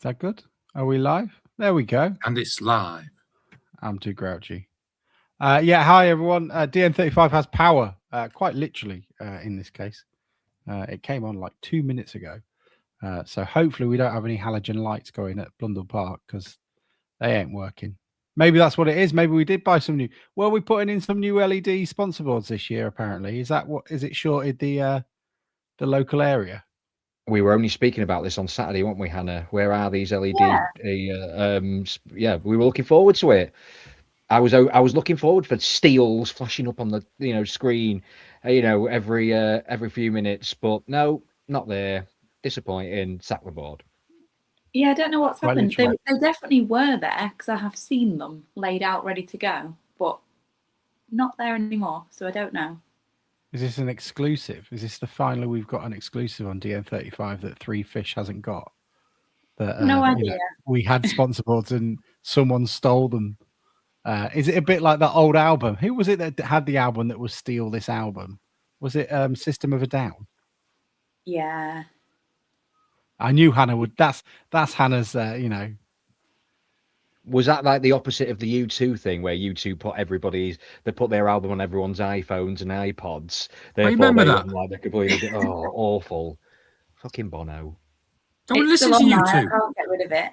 that good? Are we live? There we go. And it's live. I'm too grouchy. Hi everyone. DN35 has power, quite literally in this case. It came on like 2 minutes ago. So hopefully we don't have any halogen lights going at Blundell Park because they ain't working. Maybe that's what it is. Maybe we did buy some new. Well, we're putting in some new LED sponsor boards this year, apparently. Is that what is it shorted the local area? We were only speaking about this on Saturday, weren't we, Hannah? Where are these LED? Yeah, we were looking forward to it. I was looking forward for steels flashing up on the screen, every few minutes, but no, not there. Disappointing. Sack the board. Yeah, I don't know what's happened. They definitely were there because I have seen them laid out ready to go, but not there anymore. So I don't know. Is this an exclusive? Is this finally we've got an exclusive on DN35 that Three Fish hasn't got? No idea. We had sponsor boards and someone stole them. Is it a bit like that old album? Who was it that had the album that was Steal This Album? Was it System of a Down? Yeah. I knew Hannah would. That's Hannah's, Was that like the opposite of the U2 thing where U2 put their album on everyone's iPhones and iPods? I remember that. Like they're completely, awful. Fucking Bono. Don't listen to U2. I can't get rid of it.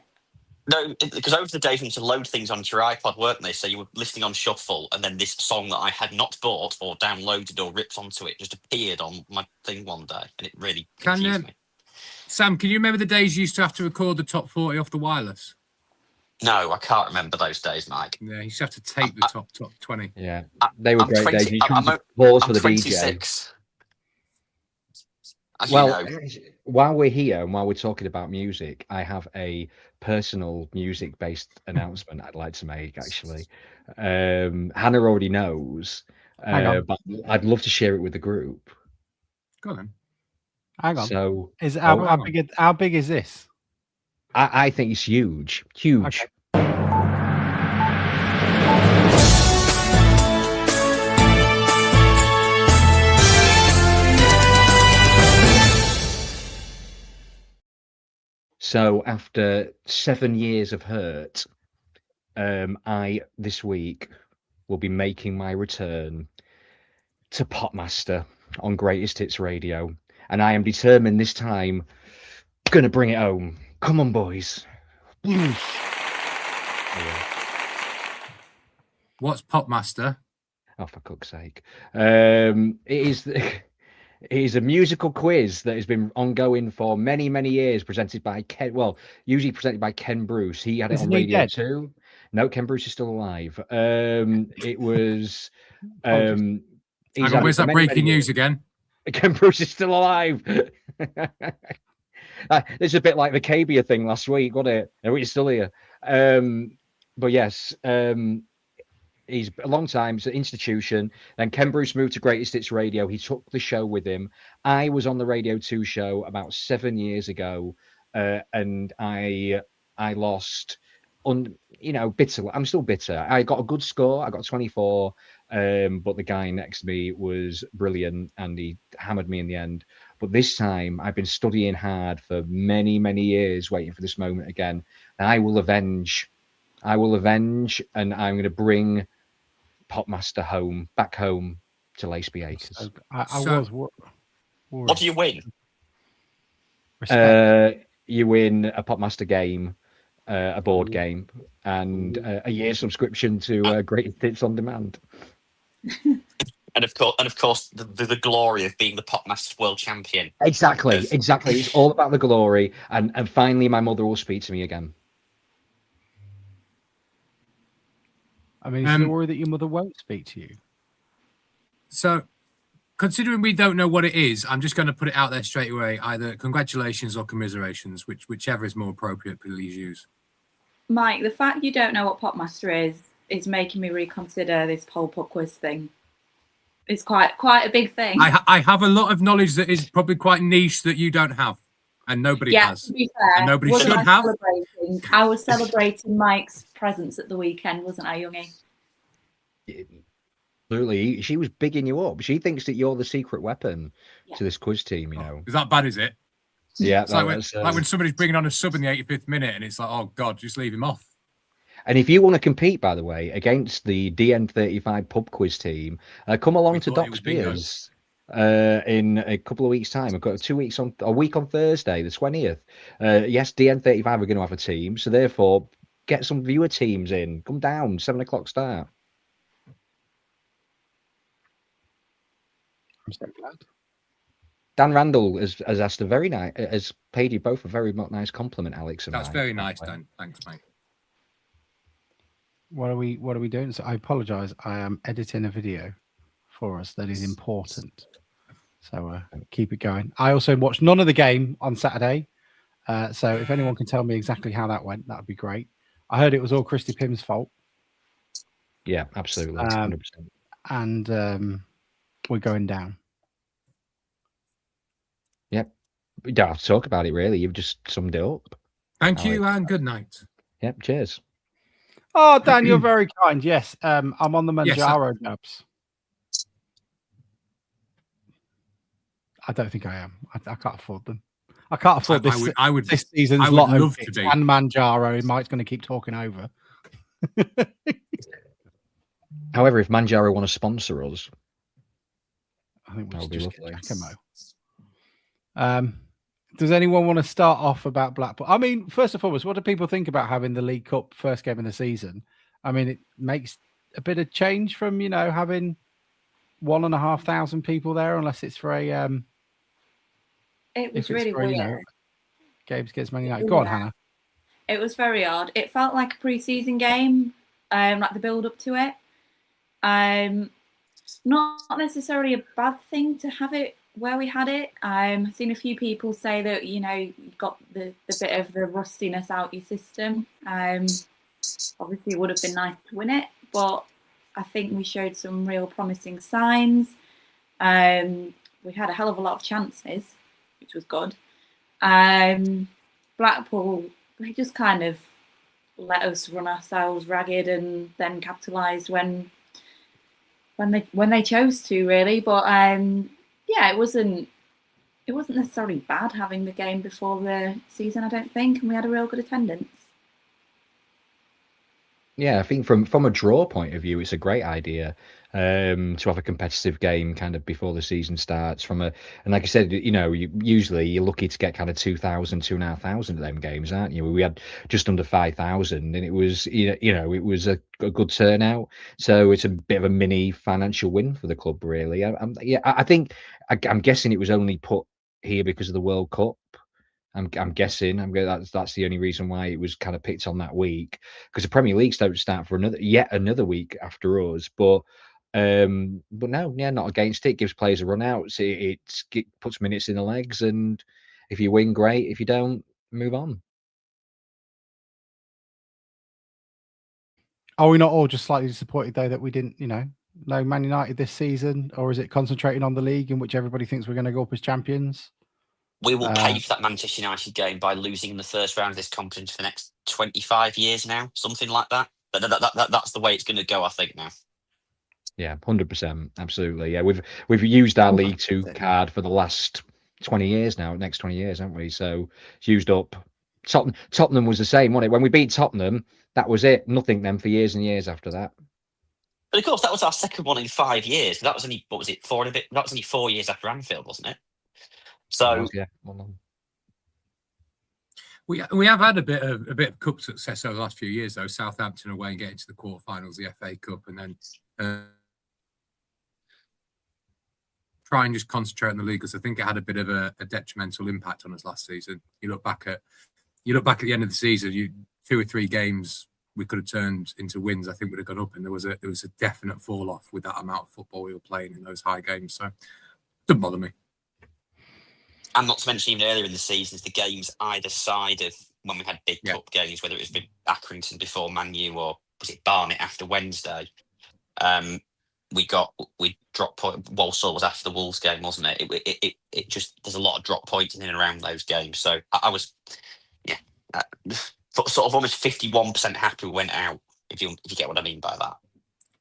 No, because over the days you used to load things onto your iPod, weren't they? So you were listening on shuffle, and then this song that I had not bought or downloaded or ripped onto it just appeared on my thing one day, and it really confused me. Sam, can you remember the days you used to have to record the top 40 off the wireless? No, I can't remember those days, Mike. Yeah, you used to have to tape the top 20. Yeah, they were great days. I'm for the 26. DJ. Well, while we're here and while we're talking about music, I have a personal music-based announcement I'd like to make, actually. Hannah already knows, but I'd love to share it with the group. Go on. Hang on. So, how big is this? I think it's huge. Huge. Okay. So after 7 years of hurt, I this week will be making my return to Popmaster on Greatest Hits Radio, and I am determined this time gonna bring it home. Come on, boys. What's Popmaster? Oh, for cook's sake! It is a musical quiz that has been ongoing for many, many years, presented by usually presented by Ken Bruce. He had it on Radio 2. No, Ken Bruce is still alive. It was... where's that breaking news again? Ken Bruce is still alive. It's a bit like the Cabia thing last week, wasn't it? No, he's still here. But yes... he's a long time, it's an institution. Then Ken Bruce moved to Greatest Hits Radio. He took the show with him. I was on the Radio 2 show about 7 years ago, and I lost, bitterly. I'm still bitter. I got a good score. I got 24, but the guy next to me was brilliant, and he hammered me in the end. But this time, I've been studying hard for many, many years, waiting for this moment again. And I will avenge, and I'm going to bring Popmaster back home to Laceby Acres. What do you win? You win a Popmaster game, a board game, and a year subscription to Greatest Hits on Demand. And of course, the glory of being the Popmaster World Champion. Exactly. It's all about the glory, and finally, my mother will speak to me again. I mean, is there a worry that your mother won't speak to you? So, considering we don't know what it is, I'm just going to put it out there straight away. Either congratulations or commiserations, whichever is more appropriate, please use. Mike, the fact you don't know what Popmaster is making me reconsider this whole pub quiz thing. It's quite a big thing. I have a lot of knowledge that is probably quite niche that you don't have. And nobody has. To be fair, and nobody should have. I was celebrating Mike's presence at the weekend, wasn't I, Youngie? Absolutely. She was bigging you up. She thinks that you're the secret weapon to this quiz team, Is that bad, is it? Yeah, It's like when somebody's bringing on a sub in the 85th minute, and it's like, oh god, just leave him off. And if you want to compete, by the way, against the DN35 pub quiz team, come along to Doc's Beers in a couple of weeks' time. I've got a week on Thursday, the 20th. Yes, DN35 are going to have a team, so therefore get some viewer teams in. Come down, 7:00 start. I'm so glad. Dan Randall has asked has paid you both a very nice compliment, Alex. That's very nice, Dan. Thanks, mate. What are we doing? So I apologize. I am editing a video for us that is important. So keep it going. I also watched none of the game on Saturday. So if anyone can tell me exactly how that went, that would be great. I heard it was all Christy Pym's fault. Yeah, absolutely. 100%. And we're going down. Yep. We don't have to talk about it, really. You've just summed it up. Thank you, and good night. Yep, cheers. Oh, Dan, you're very kind. Yes, I'm on the Manjaro jabs. I don't think I am. I can't afford them. I can't afford this. This season's lot of and Manjaro. Mike's going to keep talking over. However, if Manjaro want to sponsor us, I think we'll just get Giacomo. Does anyone want to start off about Blackpool? I mean, first and foremost, what do people think about having the League Cup first game of the season? I mean, it makes a bit of change from, having 1,500 people there, unless it's for a it was really weird. Games against Man United. Go on, Hannah. It was very odd. It felt like a pre-season game, like the build up to it. Not necessarily a bad thing to have it where we had it. I've seen a few people say that, you've got the bit of the rustiness out your system. Obviously, it would have been nice to win it, but I think we showed some real promising signs. We had a hell of a lot of chances, which was good. Blackpool, they just kind of let us run ourselves ragged and then capitalised when they chose to, really. But yeah, it wasn't necessarily bad having the game before the season, I don't think, and we had a real good attendance. Yeah, I think from a draw point of view, it's a great idea to have a competitive game kind of before the season starts. And like I said, usually you're lucky to get kind of 2,000, 2,500 of them games, aren't you? We had just under 5,000, and it was it was a good turnout. So it's a bit of a mini financial win for the club, really. I'm guessing it was only put here because of the World Cup. I'm guessing. That's the only reason why it was kind of picked on that week, because the Premier Leagues don't start for another week after us. But no, yeah, not against it. Gives players a run out. It puts minutes in the legs, and if you win, great. If you don't, move on. Are we not all just slightly disappointed though that we didn't, know Man United this season, or is it concentrating on the league in which everybody thinks we're going to go up as champions? We will pay for that Manchester United game by losing in the first round of this competition for the next 25 years now, something like that. But that's the way it's going to go, I think, now. Yeah, 100%, absolutely. Yeah, we've used our League Two card for the last 20 years now. Next 20 years, haven't we? So it's used up. Tottenham was the same, wasn't it? When we beat Tottenham, that was it. Nothing then for years and years after that. But of course, that was our second one in 5 years. That was only 4 and a bit. That was only 4 years after Anfield, wasn't it? So yeah, we have had a bit of cup success over the last few years, though. Southampton away and getting to the quarterfinals, the FA Cup, and then try and just concentrate on the league, because I think it had a bit of a detrimental impact on us last season. You look back at the end of the season, 2 or 3 games we could have turned into wins. I think would have gone up, and there was a definite fall off with that amount of football we were playing in those high games. So it doesn't bother me. And not to mention, even earlier in the seasons, the games either side of when we had big cup games, whether it was Accrington before Man U or was it Barnet after Wednesday, we dropped point. Walsall was after the Wolves game, wasn't it? It just, there's a lot of drop points in and around those games. So I was, sort of almost 51% happy we went out, if you get what I mean by that.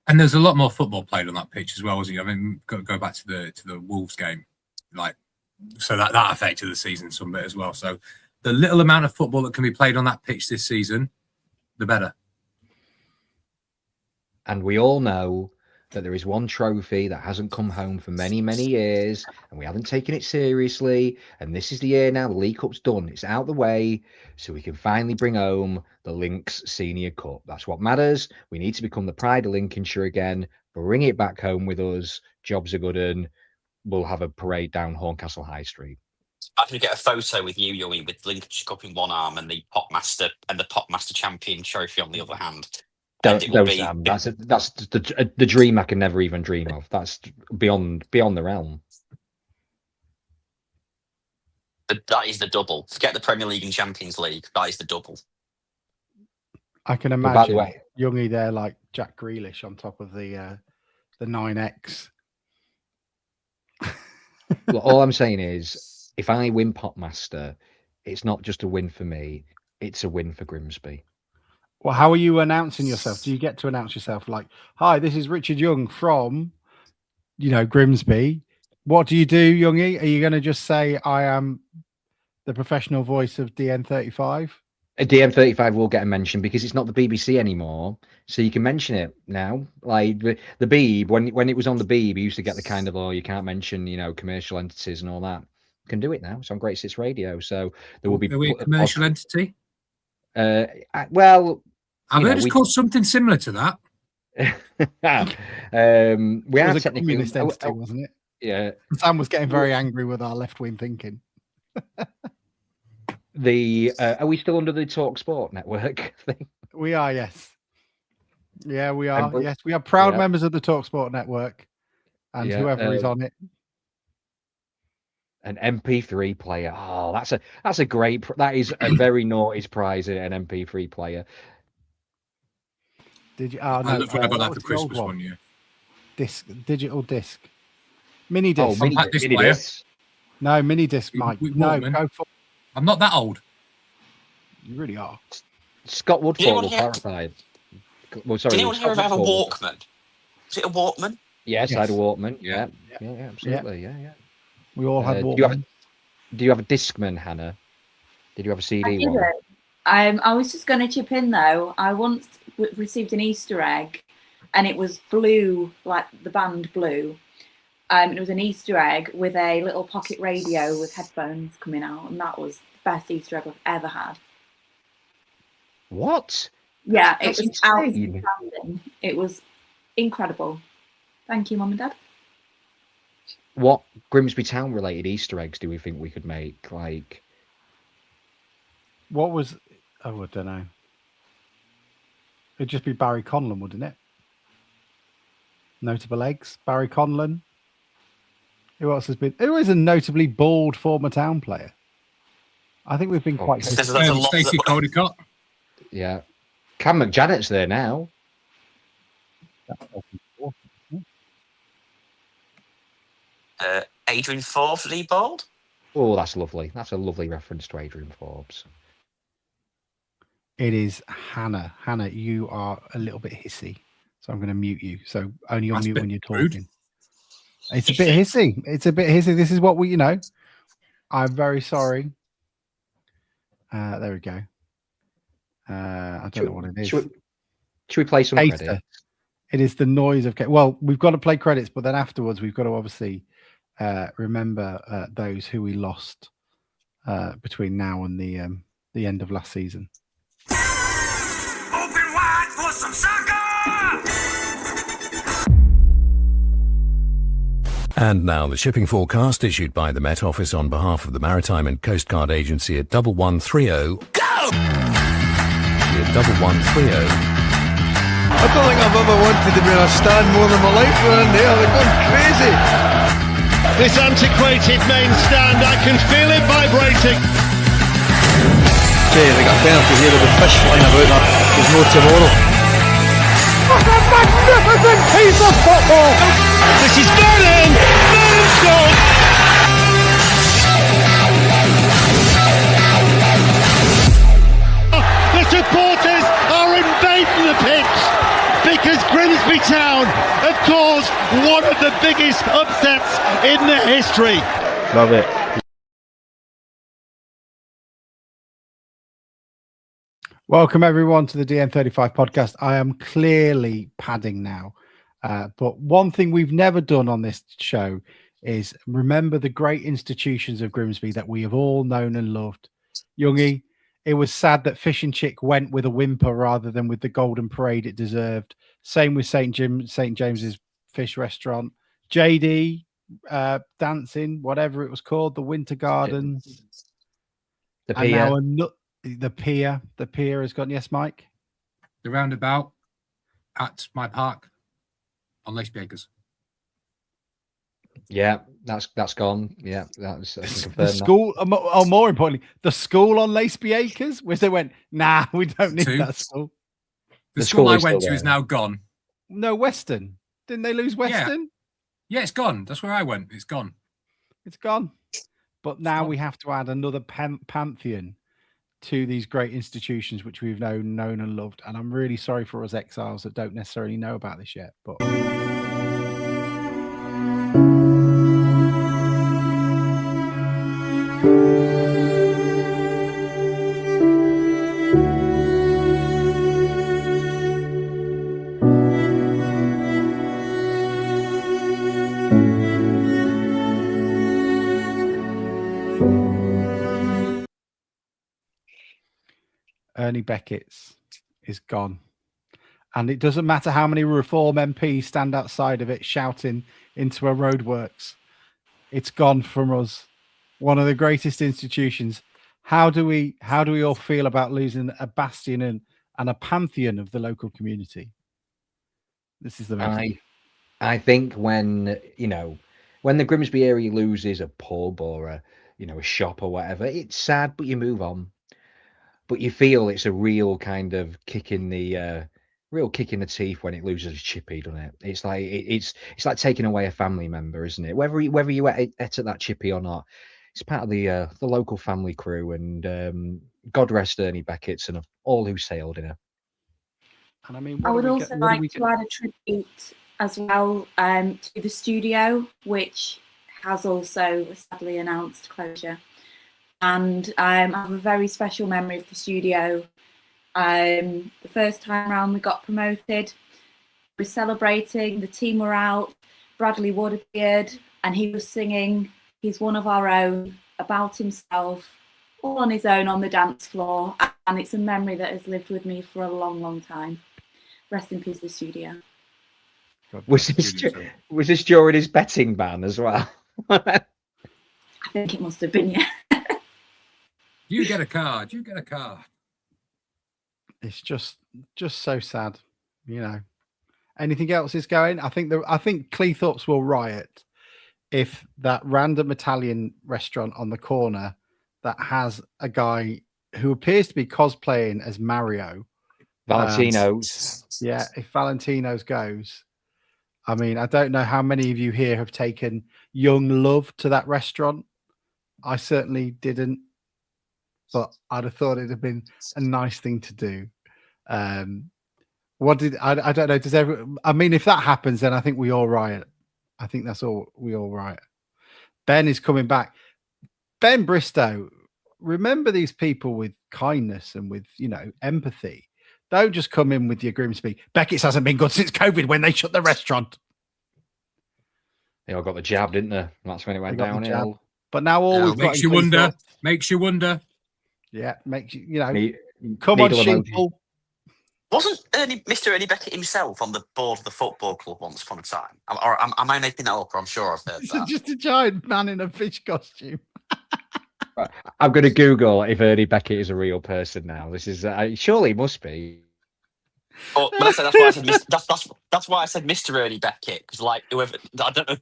And there's a lot more football played on that pitch as well, wasn't it? I mean, go back to the Wolves game, like So that affected the season some bit as well. So the little amount of football that can be played on that pitch this season, the better. And we all know that there is one trophy that hasn't come home for many, many years, and we haven't taken it seriously. And this is the year now. The League Cup's done. It's out the way, so we can finally bring home the Lynx Senior Cup. That's what matters. We need to become the pride of Lincolnshire again. Bring it back home with us. Jobs are good, and we'll have a parade down Horncastle High Street. I could get a photo with you, Yowie, with Lincolnshire Cup in one arm and the Popmaster Champion trophy on the other hand. That's the dream I can never even dream of. That's beyond the realm. That is the double. Forget the Premier League and Champions League. That is the double. I can imagine by the way, Youngie there like Jack Grealish on top of the 9X. Look, all I'm saying is, if I win Popmaster, it's not just a win for me; it's a win for Grimsby. Well, how are you announcing yourself? Do you get to announce yourself like, "Hi, this is Richard Young from, Grimsby"? What do you do, Youngie? Are you going to just say, "I am the professional voice of DN35"? DN35 will get a mention because it's not the BBC anymore, so you can mention it now. Like the Beeb, when it was on the Beeb, you used to get the kind of, you can't mention, commercial entities and all that. You can do it now. It's on Great Six Radio, so there will be. Are we a commercial entity? Well, I've heard it's called something similar to that. We are a communist entity, wasn't it? Yeah. Sam was getting very angry with our left-wing thinking. Are we still under the Talk Sport network thing? We are, yes. Yeah, we are. Yes, we are proud members of the Talk Sport network, and whoever is on it. An MP3 player. Oh, that is a very naughty prize, an MP3 player. Did you? I got that for Christmas one year. Digital disc, mini disc. Mini disc. No, mini disc, Mike. No, go for. I'm not that old. You really are. Scott Woodfall will clarify. Well, sorry. Did anyone here ever have a Walkman? Is it a Walkman? Yes, I had a Walkman. Yeah, absolutely. Yeah. We all had Walkman. Do you have a Discman, Hannah? Did you have a CD one? I was just going to chip in though. I once received an Easter egg, and it was Blue, like the band Blue. It was an Easter egg with a little pocket radio with headphones coming out, and that was the best Easter egg I've ever had. What? Yeah, it was outstanding. It was incredible. Thank you, Mum and Dad. What Grimsby Town related Easter eggs do we think we could make? Like, what was? Oh, I don't know. It'd just be Barry Conlon, wouldn't it? Notable eggs, Barry Conlon. Who else has been? Who is a notably bald former Town player? I think we've been quite. Stacey Caldicott. Yeah, Cam McJanet's there now. Adrian Forbes, is he bald? Oh, that's lovely. That's a lovely reference to Adrian Forbes. It is Hannah. Hannah, you are a little bit hissy, so I'm going to mute you. So only on mute when you're talking. Rude. It's a bit hissy. This is what we, I'm very sorry. There we go. I don't know what it is. Should we play some credits? It is the noise of. Well, we've got to play credits, but then afterwards we've got to obviously remember those who we lost between now and the end of last season. Open wide for some soccer! And now the shipping forecast issued by the Met Office on behalf of the Maritime and Coast Guard Agency at 1130. Go! At 1130. I don't think I've ever wanted to be in a stand more than my life. We're in there, they're going crazy. This antiquated main stand, I can feel it vibrating. Say, they got a penalty here with the fish flying about that. There's no tomorrow. What a magnificent piece of football! This is Berlin! Berlin scored! The supporters are invading the pitch because Grimsby Town have caused one of the biggest upsets in their history. Love it. Welcome everyone to the DN35 podcast. I am clearly padding now, but one thing we've never done on this show is remember the great institutions of Grimsby that we have all known and loved. Youngie, it was sad that Fish and Chick went with a whimper rather than with the golden parade it deserved. Same with St. James's Fish Restaurant. JD dancing, whatever it was called, the Winter Gardens. The And pier. now the pier has gone. Yes, Mike. The roundabout at my park on Laceby Acres. Yeah, that's gone. Yeah, that's The school. More importantly, the school on Laceby Acres, where they went, nah, we don't need that school. The school I went to is now gone. No, Western. Didn't they lose Western? Yeah, it's gone. That's where I went. It's gone. It's gone. But now we have to add another pantheon to these great institutions which we've known and loved. And I'm really sorry for us exiles that don't necessarily know about this yet. But Ernie Beckett's is gone. And it doesn't matter how many Reform MPs stand outside of it shouting into a roadworks. It's gone from us. One of the greatest institutions. How do we all feel about losing a bastion and a pantheon of the local community? This is the most... I think when the Grimsby area loses a pub or a shop or whatever, it's sad, but you move on. But you feel it's a real kind of kick in the teeth when it loses a chippy, doesn't it? It's like it's like taking away a family member, isn't it? Whether you ate at that chippy or not, it's part of the local family crew. And God rest Ernie Beckett's and all who sailed in her. And I mean, I would also like to add a tribute as well to the studio, which has also sadly announced closure. And I have a very special memory of the studio. The first time round we got promoted, we were celebrating, the team were out, Bradley Wood appeared, and he was singing He's One of Our Own about himself, all on his own on the dance floor. And it's a memory that has lived with me for a long, long time. Rest in peace, the studio. Was this during his betting ban as well? I think it must have been, yeah. You get a card. It's just so sad, Anything else is going? I think Cleethorpes will riot if that random Italian restaurant on the corner that has a guy who appears to be cosplaying as Mario, Valentino's. If Valentino's goes, I mean, I don't know how many of you here have taken young love to that restaurant. I certainly didn't. But I'd have thought it'd have been a nice thing to do. I don't know. I mean, if that happens, then I think we all riot. I think that's all. We all riot. Ben is coming back. Ben Bristow, remember these people with kindness and with empathy. Don't just come in with your Grimsby. Beckett's hasn't been good since COVID when they shut the restaurant. They all got the jab, didn't they? That's when it went downhill. But now all we've got makes you wonder. Makes you wonder. Yeah, makes you come on, Shingle. Wasn't Mr. Ernie Beckett himself on the board of the football club once upon a time? Or am I making that up? Or I'm sure I've heard that. Just a giant man in a fish costume. I'm going to Google if Ernie Beckett is a real person now. This is surely he must be. Oh, but that's why I said that's why I said Mr. Ernie Beckett, because whoever I don't know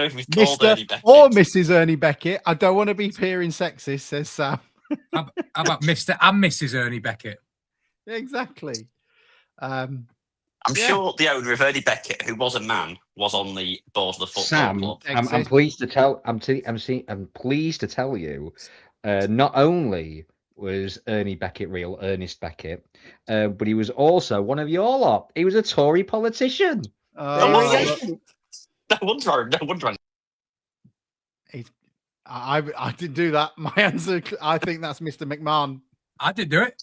if he was called Ernie Beckett or Mrs. Ernie Beckett. I don't want to be appearing sexist, says Sam. How about Mr. and Mrs. Ernie Beckett? Exactly. I'm sure the owner of Ernie Beckett, who was a man, was on the board of the football club. I'm pleased to tell. I'm pleased to tell you. Not only was Ernie Beckett real, Ernest Beckett, but he was also one of your lot. He was a Tory politician. No wonder. I didn't do that. My answer, I think that's Mr. McMahon. I did do it.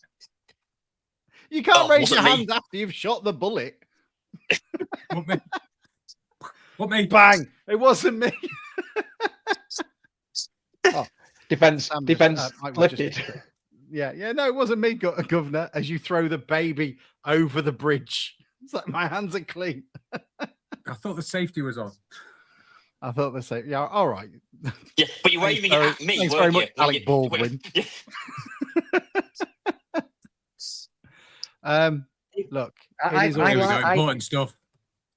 You can't raise your wasn't me. hand after you've shot the bullet. What me? What me? Bang! It wasn't me. Defense Mike was just- lifted. Yeah. No, it wasn't me, Governor. As you throw the baby over the bridge, it's like my hands are clean. I thought the safety was on. I thought the same. Yeah, all right. Yeah, but you're aiming it at me, Thanks weren't very you? much, Alec Baldwin. Look, it is all Here we go. I- Important stuff.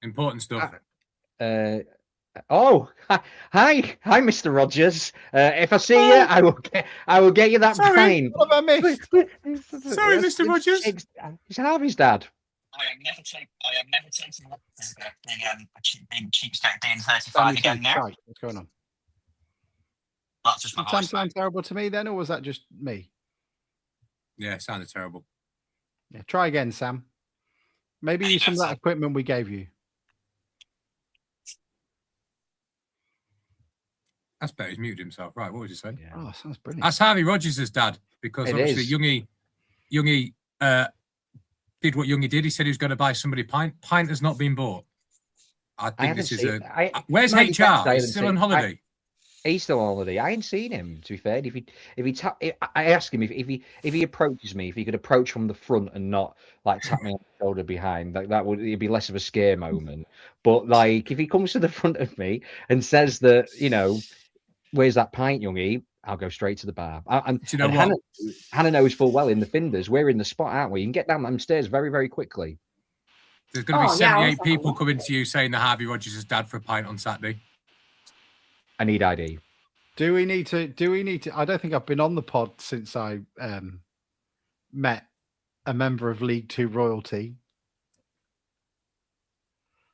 Important stuff. Hi, Mr. Rogers. If I see you, I will get you that pint. What have I missed? Sorry, Mr. Rogers. It's Harvey's dad. I am never taking being cheapskate DN35 again now. Right, what's going on? That's just my Did Sam eyesight. sound terrible to me then, or was that just me? Yeah, it sounded terrible. Yeah, try again, Sam. Maybe use some of that equipment we gave you. That's better. He's muted himself. Right, what was you saying? Oh, sounds brilliant. That's Harvey Rogers' dad, because It obviously is. Youngie did what Youngie did. He said he was going to buy somebody a pint. Pint has not been bought. I think this is where's Might be HR? best I He's haven't still on seen- holiday. He's still on holiday. I ain't seen him. To be fair, I ask him if he approaches me, if he could approach from the front and not like tap me on the shoulder behind, like that would it'd be less of a scare moment. But like if he comes to the front of me and says that, where's that pint, Youngie? I'll go straight to the bar. And, Do you know and what? Hannah knows full well in the Finders, we're in the spot, aren't we? You can get down them stairs very, very quickly. There's going to be Oh, yeah, 78 I'll people follow. coming to you saying that Harvey Rogers is dad for a pint on Saturday. I need ID. Do we need to? I don't think I've been on the pod since I met a member of League Two royalty.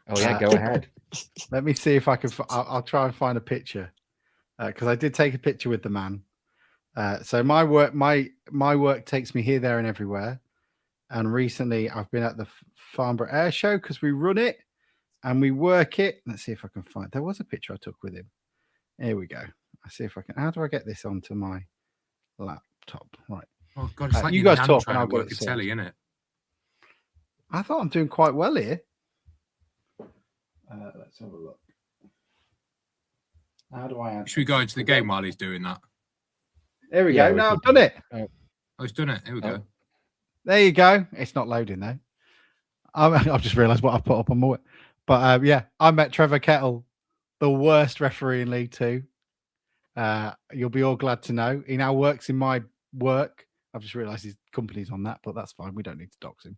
Oh yeah, go ahead. Let me see if I can. I'll try and find a picture because I did take a picture with the man. So my work takes me here, there, and everywhere. And recently, I've been at the Farnborough Air Show because we run it and we work it. Let's see if I can find. There was a picture I took with him. Here we go. I see if I can. How do I get this onto my laptop? Right. Oh God, it's like you your guys nan talk trying and I'll to get work it a sorted. telly, innit? I thought I'm doing quite well here. Let's have a look. How do I? Should we go into the game while he's doing that? There we Yeah, go. we No, could I've done it. Oh, he's done it. Here we go. There you go. It's not loading though. I've just realised what I've put up on my. But yeah, I met Trevor Kettle, the worst referee in League Two. You'll be all glad to know he now works in my work. I've just realised his company's on that, but that's fine. We don't need to dox him.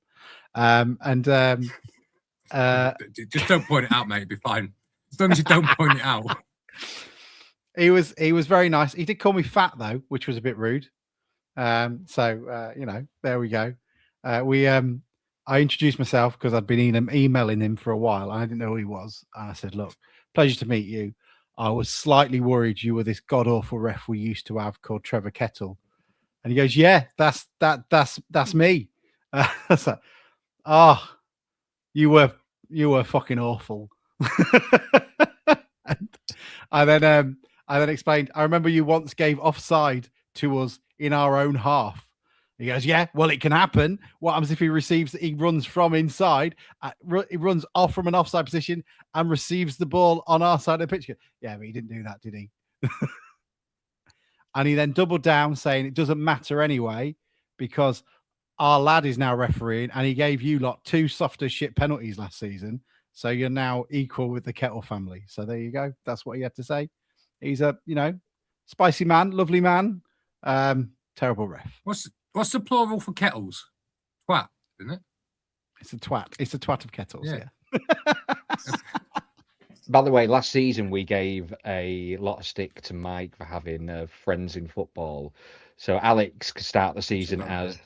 Just don't point it out, mate. It'll be fine. As long as you don't point it out. He was very nice. He did call me fat though, which was a bit rude. So there we go. I introduced myself because I'd been emailing him for a while and I didn't know who he was. And I said, look, pleasure to meet you. I was slightly worried you were this god awful ref we used to have called Trevor Kettle. And he goes, yeah, that's me. I was like, oh, you were fucking awful. and I then explained, I remember you once gave offside to us in our own half. He goes, yeah, well, it can happen. What happens if he runs from inside, he runs off from an offside position and receives the ball on our side of the pitch? Yeah, but he didn't do that, did he? And he then doubled down saying it doesn't matter anyway because our lad is now refereeing and he gave you lot 2 soft as shit penalties last season. So you're now equal with the Kettle family. So there you go. That's what he had to say. He's a, spicy man, lovely man, terrible ref. What's the plural for kettles? Twat, isn't it? It's a twat. It's a twat of kettles. Yeah. By the way, last season we gave a lot of stick to Mike for having friends in football. So Alex could start the season as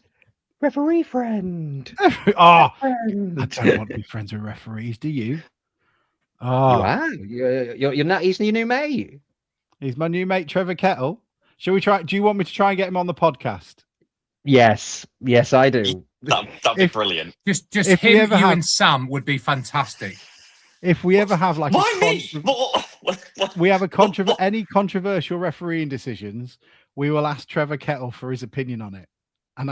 referee friend. Oh, friend. I don't want to be friends with referees. Do you? You Oh, are. You're not. He's your new mate. he's my new mate, Trevor Kettle. Shall we try? Do you want me to try and get him on the podcast? Yes, I do. That'd be brilliant. Just If we him, ever you, have- and Sam would be fantastic. If we ever have like Why a me? sponsor- we have any controversial refereeing decisions, we will ask Trevor Kettle for his opinion on it, and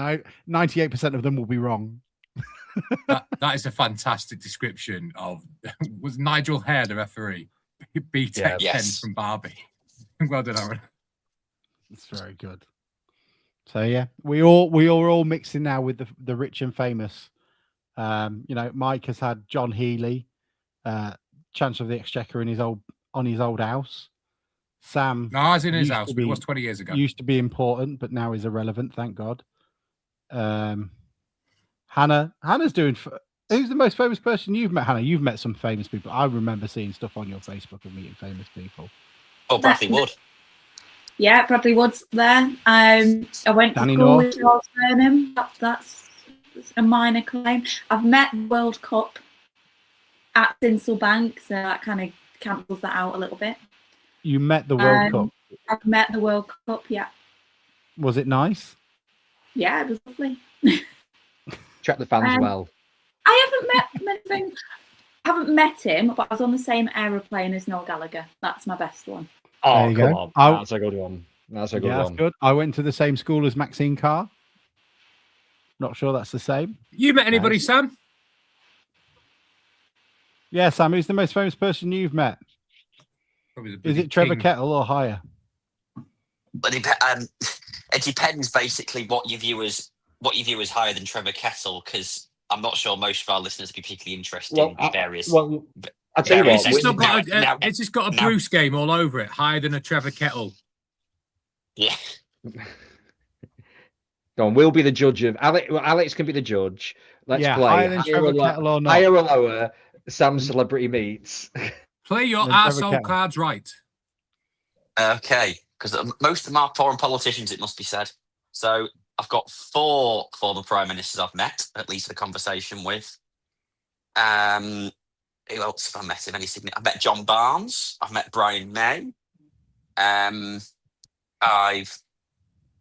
98% of them will be wrong. that is a fantastic description of. Was Nigel Hare the referee? B-Tech 10 from Barbie. Well done, Aaron. It's very good. So yeah, we are all mixing now with the rich and famous. Mike has had John Healy, Chancellor of the Exchequer on his old house. Sam, no, I was in his house. It was 20 years ago. Used to be important, but now is irrelevant. Thank God. Hannah's doing. Who's the most famous person you've met, Hannah? You've met some famous people. I remember seeing stuff on your Facebook of meeting famous people. Oh, Bradley Wood. Yeah, Bradley Wood's there. I went to school with Charles Burnham. That's a minor claim. I've met the World Cup at Bank, so that kind of cancels that out a little bit. You met the World Cup? I've met the World Cup, yeah. Was it nice? Yeah, it was lovely. Check the fans well. I haven't met him, but I was on the same aeroplane as Noel Gallagher. That's my best one. Oh, come on. That's a good one. That's good. I went to the same school as Maxine Carr. Not sure that's the same. You met anybody, Sam? Yeah, Sam. Who's the most famous person you've met? Is it Trevor Kettle or higher? But it depends basically what you view as higher than Trevor Kettle, because I'm not sure most of our listeners would be particularly interested in various. Well, I'll tell you what. It's just got a Bruce game all over it, higher than a Trevor Kettle. Yeah. Go on, we'll be the judge of Alex. Well, Alex can be the judge. Let's play. Higher than Trevor Kettle or not? Higher or lower? Sam's celebrity meets. Play your arsehole cards right. Okay, because most of them are foreign politicians, it must be said. So I've got 4 former prime ministers I've met, at least a conversation with. Who else have I met? I've met John Barnes. I've met Brian May. I've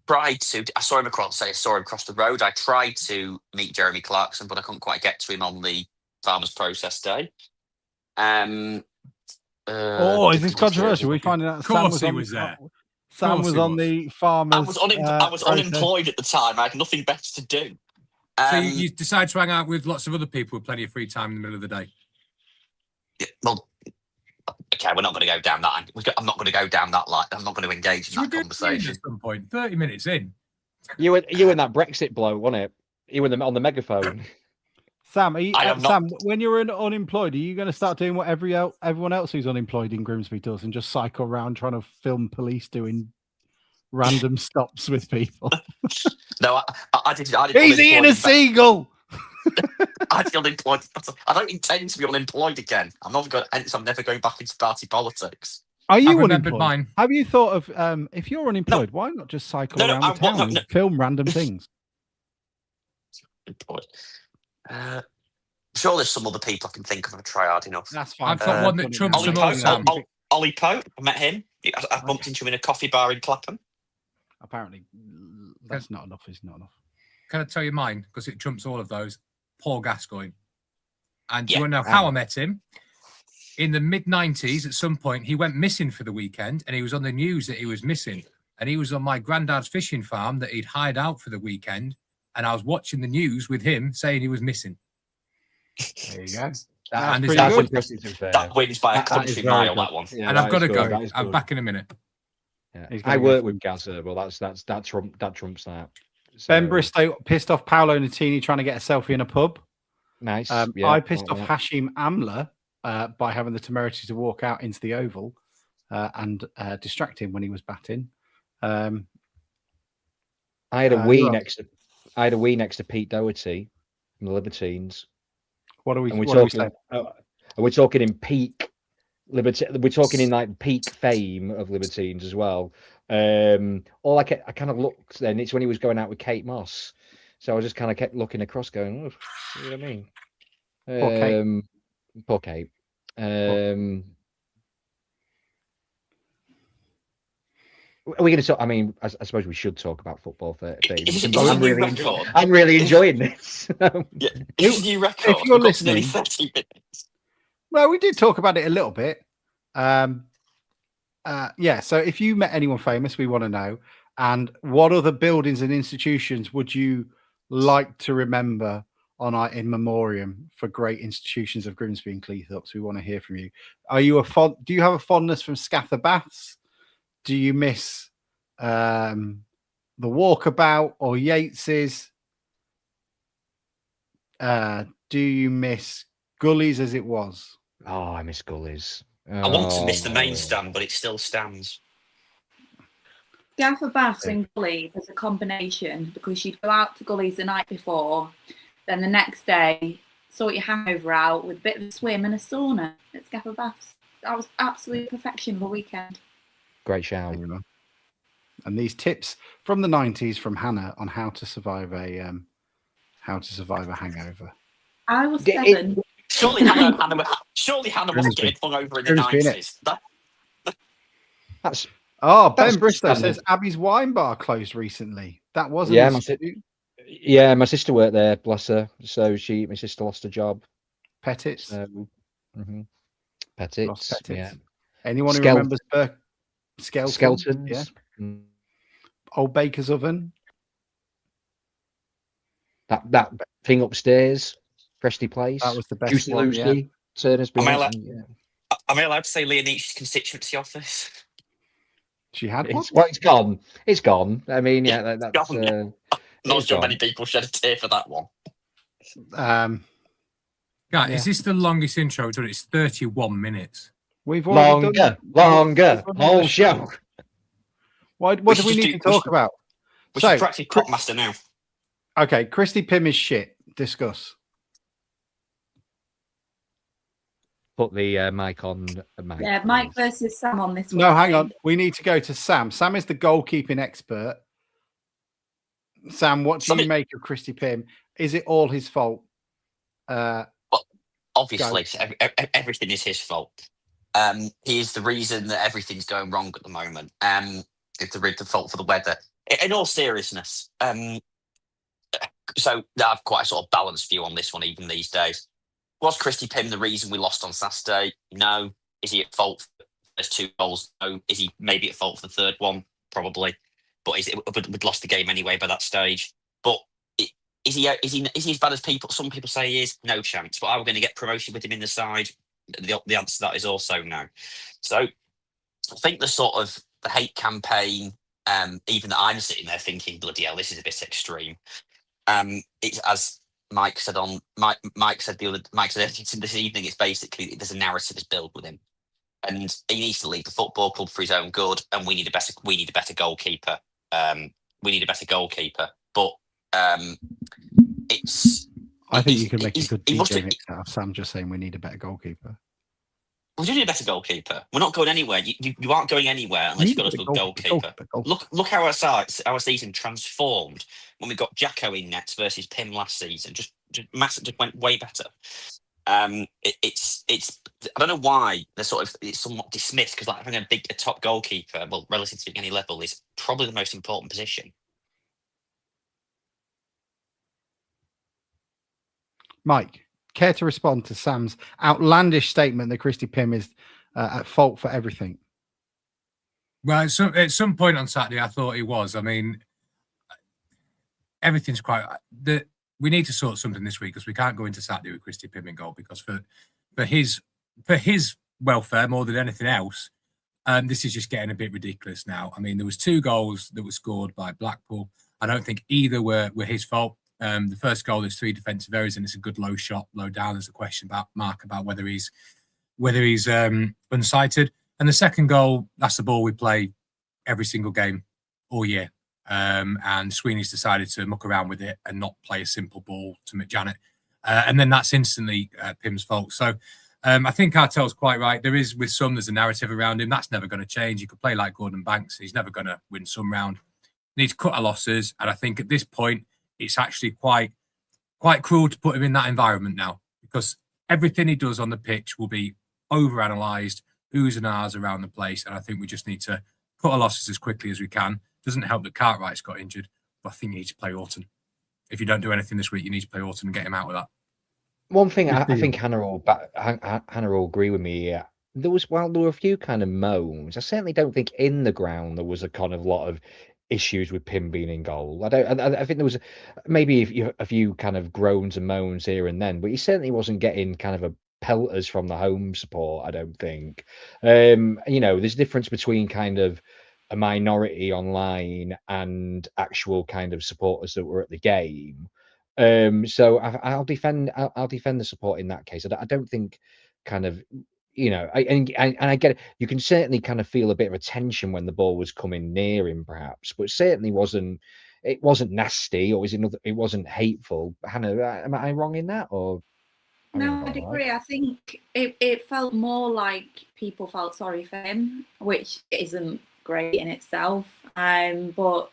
tried to. I saw him across the road. I tried to meet Jeremy Clarkson, but I couldn't quite get to him on the Farmers' Protest Day. Is this controversial? We finding out Sam was there. Sam was on the Farmers. I was unemployed at the time. I had nothing better to do. So you decide to hang out with lots of other people with plenty of free time in the middle of the day. Yeah, well, okay, we're not going to go down that. I'm not going to go down that line. I'm not going to engage in that conversation. At some point, 30 minutes in. You and that Brexit blow, wasn't it? You and on the megaphone. Sam, Sam, when you're unemployed, are you going to start doing what everyone else who's unemployed in Grimsby does and just cycle around trying to film police doing random stops with people? No, I did. He's eating a seagull. I feel unemployed. I don't intend to be unemployed again. I'm never going back into party politics. Are you unemployed? Mine. Have you thought of if you're unemployed, why not just cycle around the town and film random things? Sure, there's some other people I can think of. I try hard enough. That's fine. I've got one that trumps them all. Ollie Pope, I met him. I bumped into him in a coffee bar in Clapham. Apparently, that's not enough. It's not enough. Can I tell you mine? Because it trumps all of those. Paul Gascoigne. And do you want to know how I met him? In the mid-90s, at some point, he went missing for the weekend, and he was on the news that he was missing. And he was on my granddad's fishing farm that he'd hired out for the weekend. And I was watching the news with him saying he was missing. There you go. That wins by a country mile, that one. Yeah, and I've got to go. I'm back in a minute. Yeah. I work with Gaza. Well, that trumps that. So, Ben Bristow pissed off Paolo Nutini trying to get a selfie in a pub. Nice. I pissed off Hashim Amla by having the temerity to walk out into the Oval and distract him when he was batting. I had a wee next to Pete Doherty from the Libertines. What are we? We're talking in peak Liberty. We're talking in like peak fame of Libertines as well. All I kind of looked then. It's when he was going out with Kate Moss, so I just kind of kept looking across, going, "Oh, you know what I mean?" Poor Kate. Are we going to talk? I mean, I suppose we should talk about football for I'm really enjoying this. Yeah, it's a new record. If you're listening, well, we did talk about it a little bit. Yeah. So if you met anyone famous, we want to know. And what other buildings and institutions would you like to remember on our in memoriam for great institutions of Grimsby and Cleethorpes? We want to hear from you. Are you do you have a fondness from Scather Baths? Do you miss the Walkabout or Yates's? Do you miss Gullies as it was? Oh, I miss Gullies. I want to miss the main stand, but it still stands. Scaffer Baths and Gullies as a combination, because you'd go out to Gullies the night before, then the next day sort your hangover out with a bit of a swim and a sauna at Scaffer Baths. That was absolute perfection of a weekend. Great shout. And these tips from the 90s from Hannah on how to survive a hangover. I was 7. Surely Hannah wasn't getting hung over in the 90s. Ben Bristow says Abby's Wine Bar closed recently. That wasn't. My sister worked there, bless her. So my sister lost her job. Pettits. Pettits. Yeah. Anyone who remembers Skeltons? Yeah. Old Baker's Oven. That thing upstairs, Presty Place. That was the best. Juicy one, Lucy, Turner's. Am I allowed to say Leonice's constituency office? She had one. Well, it's gone. It's gone. I mean, yeah, that's gone. Not sure many people shed a tear for that one. Is this the longest intro we've done? It's 31 minutes. We've already longer. Whole show. What do we need to talk about? We should practice Cockmaster now. Okay, Christy Pym is shit. Discuss. Put the mic on. Yeah, Mike versus Sam on this one. No, hang on. We need to go to Sam. Sam is the goalkeeping expert. Sam, what do you make of Christy Pym? Is it all his fault? Well, obviously, everything is his fault. He is the reason that everything's going wrong at the moment. It's the fault for the weather. In all seriousness, so I have quite a sort of balanced view on this one, even these days. Was Christy Pym the reason we lost on Saturday? No. Is he at fault for those 2 goals? No. Is he maybe at fault for the third one? Probably. But we'd lost the game anyway by that stage. But is he as bad as some people say he is? No chance. But are we going to get promotion with him in the side? The answer to that is also no. So I think the hate campaign, even that I'm sitting there thinking, bloody hell, this is a bit extreme. It's as Mike said this evening, it's basically there's a narrative is built with him, and he needs to leave the football club for his own good, and we need a better goalkeeper. But it's. I think you can make a good DJ mix out of Sam just saying we need a better goalkeeper. We do need a better goalkeeper. We're not going anywhere. You aren't going anywhere unless you've got a good goalkeeper. Look how our season transformed when we got Jacko in nets versus Pym last season. Just went way better. It's I don't know why it's somewhat dismissed, because having a top goalkeeper, well, relative to any level, is probably the most important position. Mike, care to respond to Sam's outlandish statement that Christy Pym is at fault for everything? Well, at some point on Saturday, I thought he was. I mean, everything's quite. We need to sort something this week, because we can't go into Saturday with Christy Pym in goal, because for his welfare more than anything else, this is just getting a bit ridiculous now. I mean, there was 2 goals that were scored by Blackpool. I don't think either were his fault. The first goal is 3 defensive errors, and it's a good low shot, low down. There's a question about whether he's unsighted. And the second goal, that's the ball we play every single game all year. And Sweeney's decided to muck around with it and not play a simple ball to McJanet. And then that's instantly Pym's fault. So I think Artel's quite right. There's a narrative around him. That's never going to change. He could play like Gordon Banks. He's never going to win some round. Need to cut our losses. And I think at this point, it's actually quite cruel to put him in that environment now, because everything he does on the pitch will be overanalyzed, oohs and ahs around the place. And I think we just need to cut our losses as quickly as we can. Doesn't help that Cartwright's got injured, but I think you need to play Orton. If you don't do anything this week, you need to play Orton and get him out of that. One thing I think Hannah will agree with me. there were a few kind of moans. I certainly don't think in the ground there was a kind of lot of issues with Pim being in goal. I think there was maybe a few kind of groans and moans here and then, but he certainly wasn't getting kind of a pelters from the home support, I don't think. There's a difference between kind of a minority online and actual kind of supporters that were at the game. So I'll defend the support in that case. I don't think kind of I get it. You can certainly kind of feel a bit of a tension when the ball was coming near him, perhaps, but it certainly wasn't. It wasn't nasty, or it wasn't hateful. Hannah, am I wrong in that, or? No, I'd agree. I think it felt more like people felt sorry for him, which isn't great in itself. But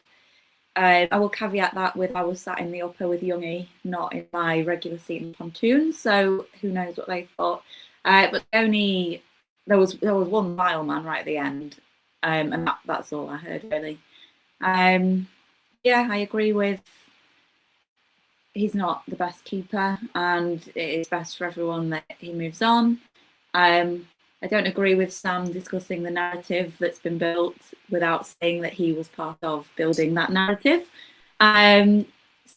I will caveat that with I was sat in the upper with Youngie, not in my regular seat in the pontoon. So who knows what they thought. But there was one vile man right at the end, and that's all I heard really. I agree with. He's not the best keeper, and it is best for everyone that he moves on. I don't agree with Sam discussing the narrative that's been built without saying that he was part of building that narrative. I'm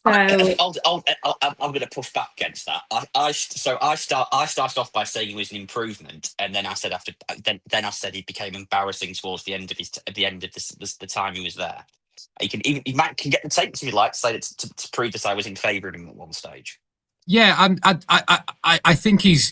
going to push back against that. I started off by saying he was an improvement, and then I said I said he became embarrassing towards the end of the time he was there. He can get the tapes if you like to say to prove that I was in favour of him at one stage. Yeah, I think he's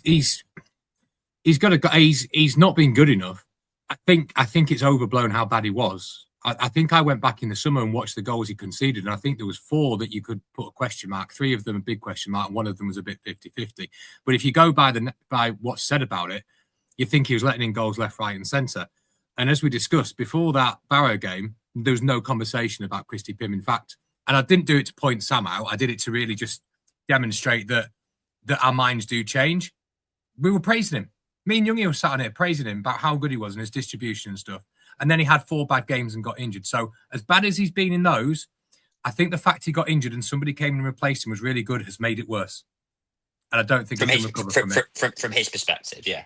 not been good enough. I think it's overblown how bad he was. I think I went back in the summer and watched the goals he conceded, and I think there was 4 that you could put a question mark. 3 of them a big question mark, and 1 of them was a bit 50-50. But if you go by what's said about it, you think he was letting in goals left, right, and centre. And as we discussed before that Barrow game, there was no conversation about Christy Pym. In fact, and I didn't do it to point Sam out. I did it to really just demonstrate that our minds do change. We were praising him. Me and Youngie were sat on it praising him about how good he was and his distribution and stuff. And then he had 4 bad games and got injured. So as bad as he's been in those, I think the fact he got injured and somebody came and replaced him was really good, has made it worse. And I don't think he can recover from it. From his perspective, yeah.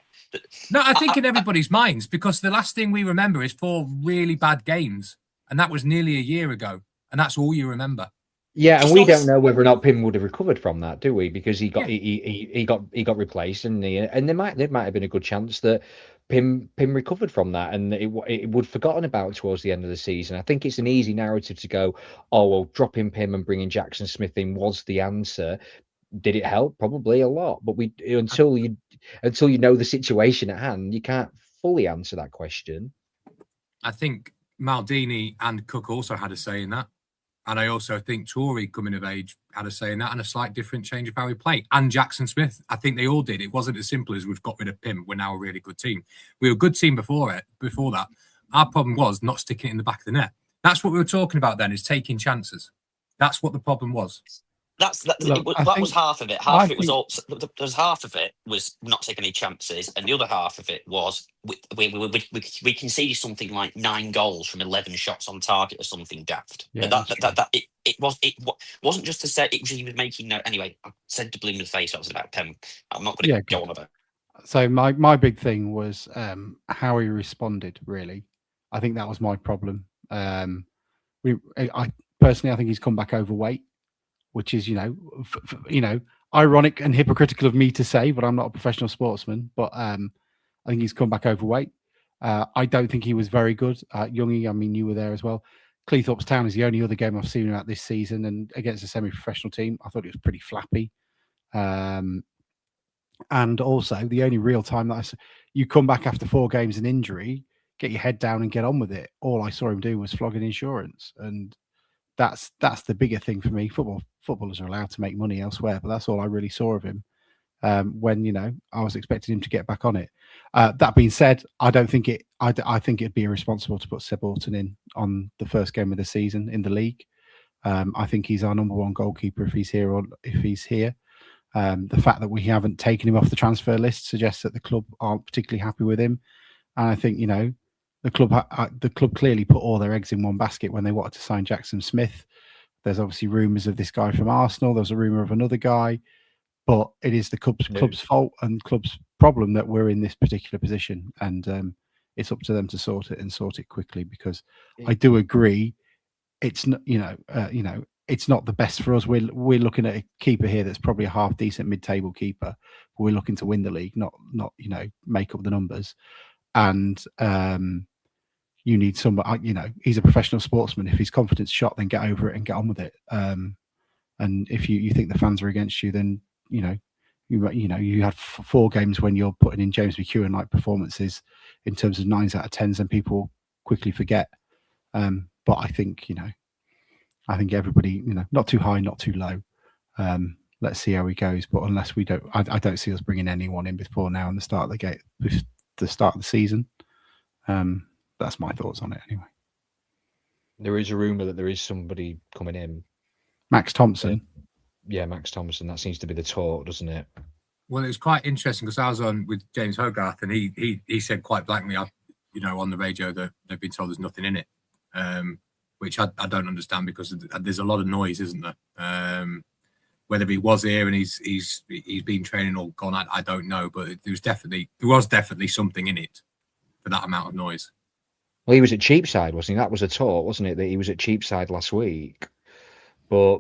No, I think in everybody's minds, because the last thing we remember is 4 really bad games. And that was nearly a year ago. And that's all you remember. Yeah, and we don't know whether or not Pym would have recovered from that, do we? Because he got replaced, and there might have been a good chance that Pym recovered from that, and it would forgotten about towards the end of the season. I think it's an easy narrative to go, oh well, dropping Pym and bringing Jackson Smith in was the answer. Did it help? Probably a lot, but until you know the situation at hand, you can't fully answer that question. I think Maldini and Cook also had a say in that. And I also think Tory, coming of age, had a say in that, and a slight different change of how we play. And Jackson Smith, I think they all did. It wasn't as simple as we've got rid of Pym. We're now a really good team. We were a good team before that. Our problem was not sticking it in the back of the net. That's what we were talking about then, is taking chances. That's what the problem was. That was half of it. Half of it was also. There's half of it was not taking any chances, and the other half of it was we conceded something like 9 goals from 11 shots on target or something daft. Yeah, it wasn't just to say it was he was making no. Anyway, I said to Bloom in the face. I was about Pym. I'm not going to go on about. So my big thing was how he responded. Really, I think that was my problem. I personally think he's come back overweight, which is, ironic and hypocritical of me to say, but I'm not a professional sportsman. But I think he's come back overweight. I don't think he was very good. Youngie, I mean, you were there as well. Cleethorpes Town is the only other game I've seen him at this season, and against a semi-professional team, I thought it was pretty flappy. And also, the only real time that you come back after 4 games and injury, get your head down and get on with it. All I saw him do was flogging insurance, and that's the bigger thing for me. Footballers are allowed to make money elsewhere, but that's all I really saw of him. When I was expecting him to get back on it. That being said, I don't think it. I think it'd be irresponsible to put Seb Orton in on the first game of the season in the league. I think he's our number 1 goalkeeper if he's here. The fact that we haven't taken him off the transfer list suggests that the club aren't particularly happy with him. And I think the club clearly put all their eggs in one basket when they wanted to sign Jackson Smith. There's obviously rumours of this guy from Arsenal. There's a rumour of another guy, but it is the club's fault and club's problem that we're in this particular position, and it's up to them to sort it quickly, because I do agree it's not, it's not the best for us. We're looking at a keeper here that's probably a half decent mid-table keeper. We're looking to win the league, not make up the numbers. And you need somebody, he's a professional sportsman. If his confidence shot, then get over it and get on with it. And if you think the fans are against you, then you had 4 games when you're putting in James McEwen like performances in terms of 9s out of 10s, and people quickly forget. But I think everybody, not too high, not too low. Let's see how he goes. But unless I don't see us bringing anyone in before now and the start of the season. That's my thoughts on it anyway. There is a rumor that there is somebody coming in. Max Thompson. Yeah, Max Thompson. That seems to be the talk, doesn't it? Well, it was quite interesting because I was on with James Hogarth, and he said quite blankly, on the radio, that they've been told there's nothing in it, which I don't understand, because there's a lot of noise, isn't there? Whether he was here and he's been training or gone, I don't know, but there was definitely something in it for that amount of noise. Well, he was at Cheapside, wasn't he? That was a talk, wasn't it? That he was at Cheapside last week. But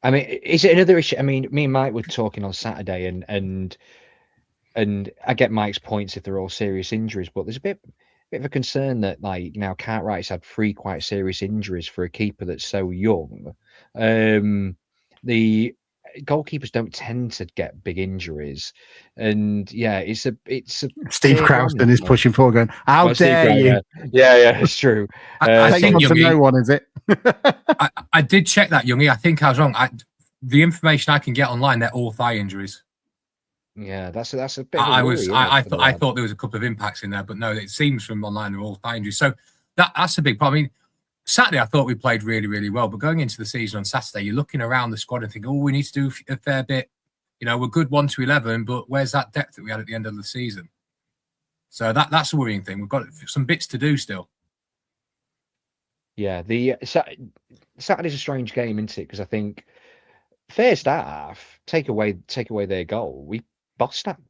I mean, is it another issue? I mean, me and Mike were talking on Saturday, and I get Mike's points if they're all serious injuries, but there's a bit of a concern that, like, now Cartwright's had 3 quite serious injuries for a keeper that's so young. The goalkeepers don't tend to get big injuries, and yeah, it's a Steve Crowston is pushing forward, going, "How dare you?" Yeah, it's true. I think no one, is it? I did check that, Youngie. I think I was wrong. The information I can get online, they're all thigh injuries. Yeah, that's a bit. I thought there was a couple of impacts in there, but no, it seems from online they're all thigh injuries. So that's a big problem. I mean, Saturday I thought we played really, really well, but going into the season on Saturday, you're looking around the squad and thinking, "Oh, we need to do a fair bit." We're good 1 to 11, but where's that depth that we had at the end of the season? So that's a worrying thing. We've got some bits to do still. Yeah, the Saturday's a strange game, isn't it? Because I think first half, take away their goal, we bossed that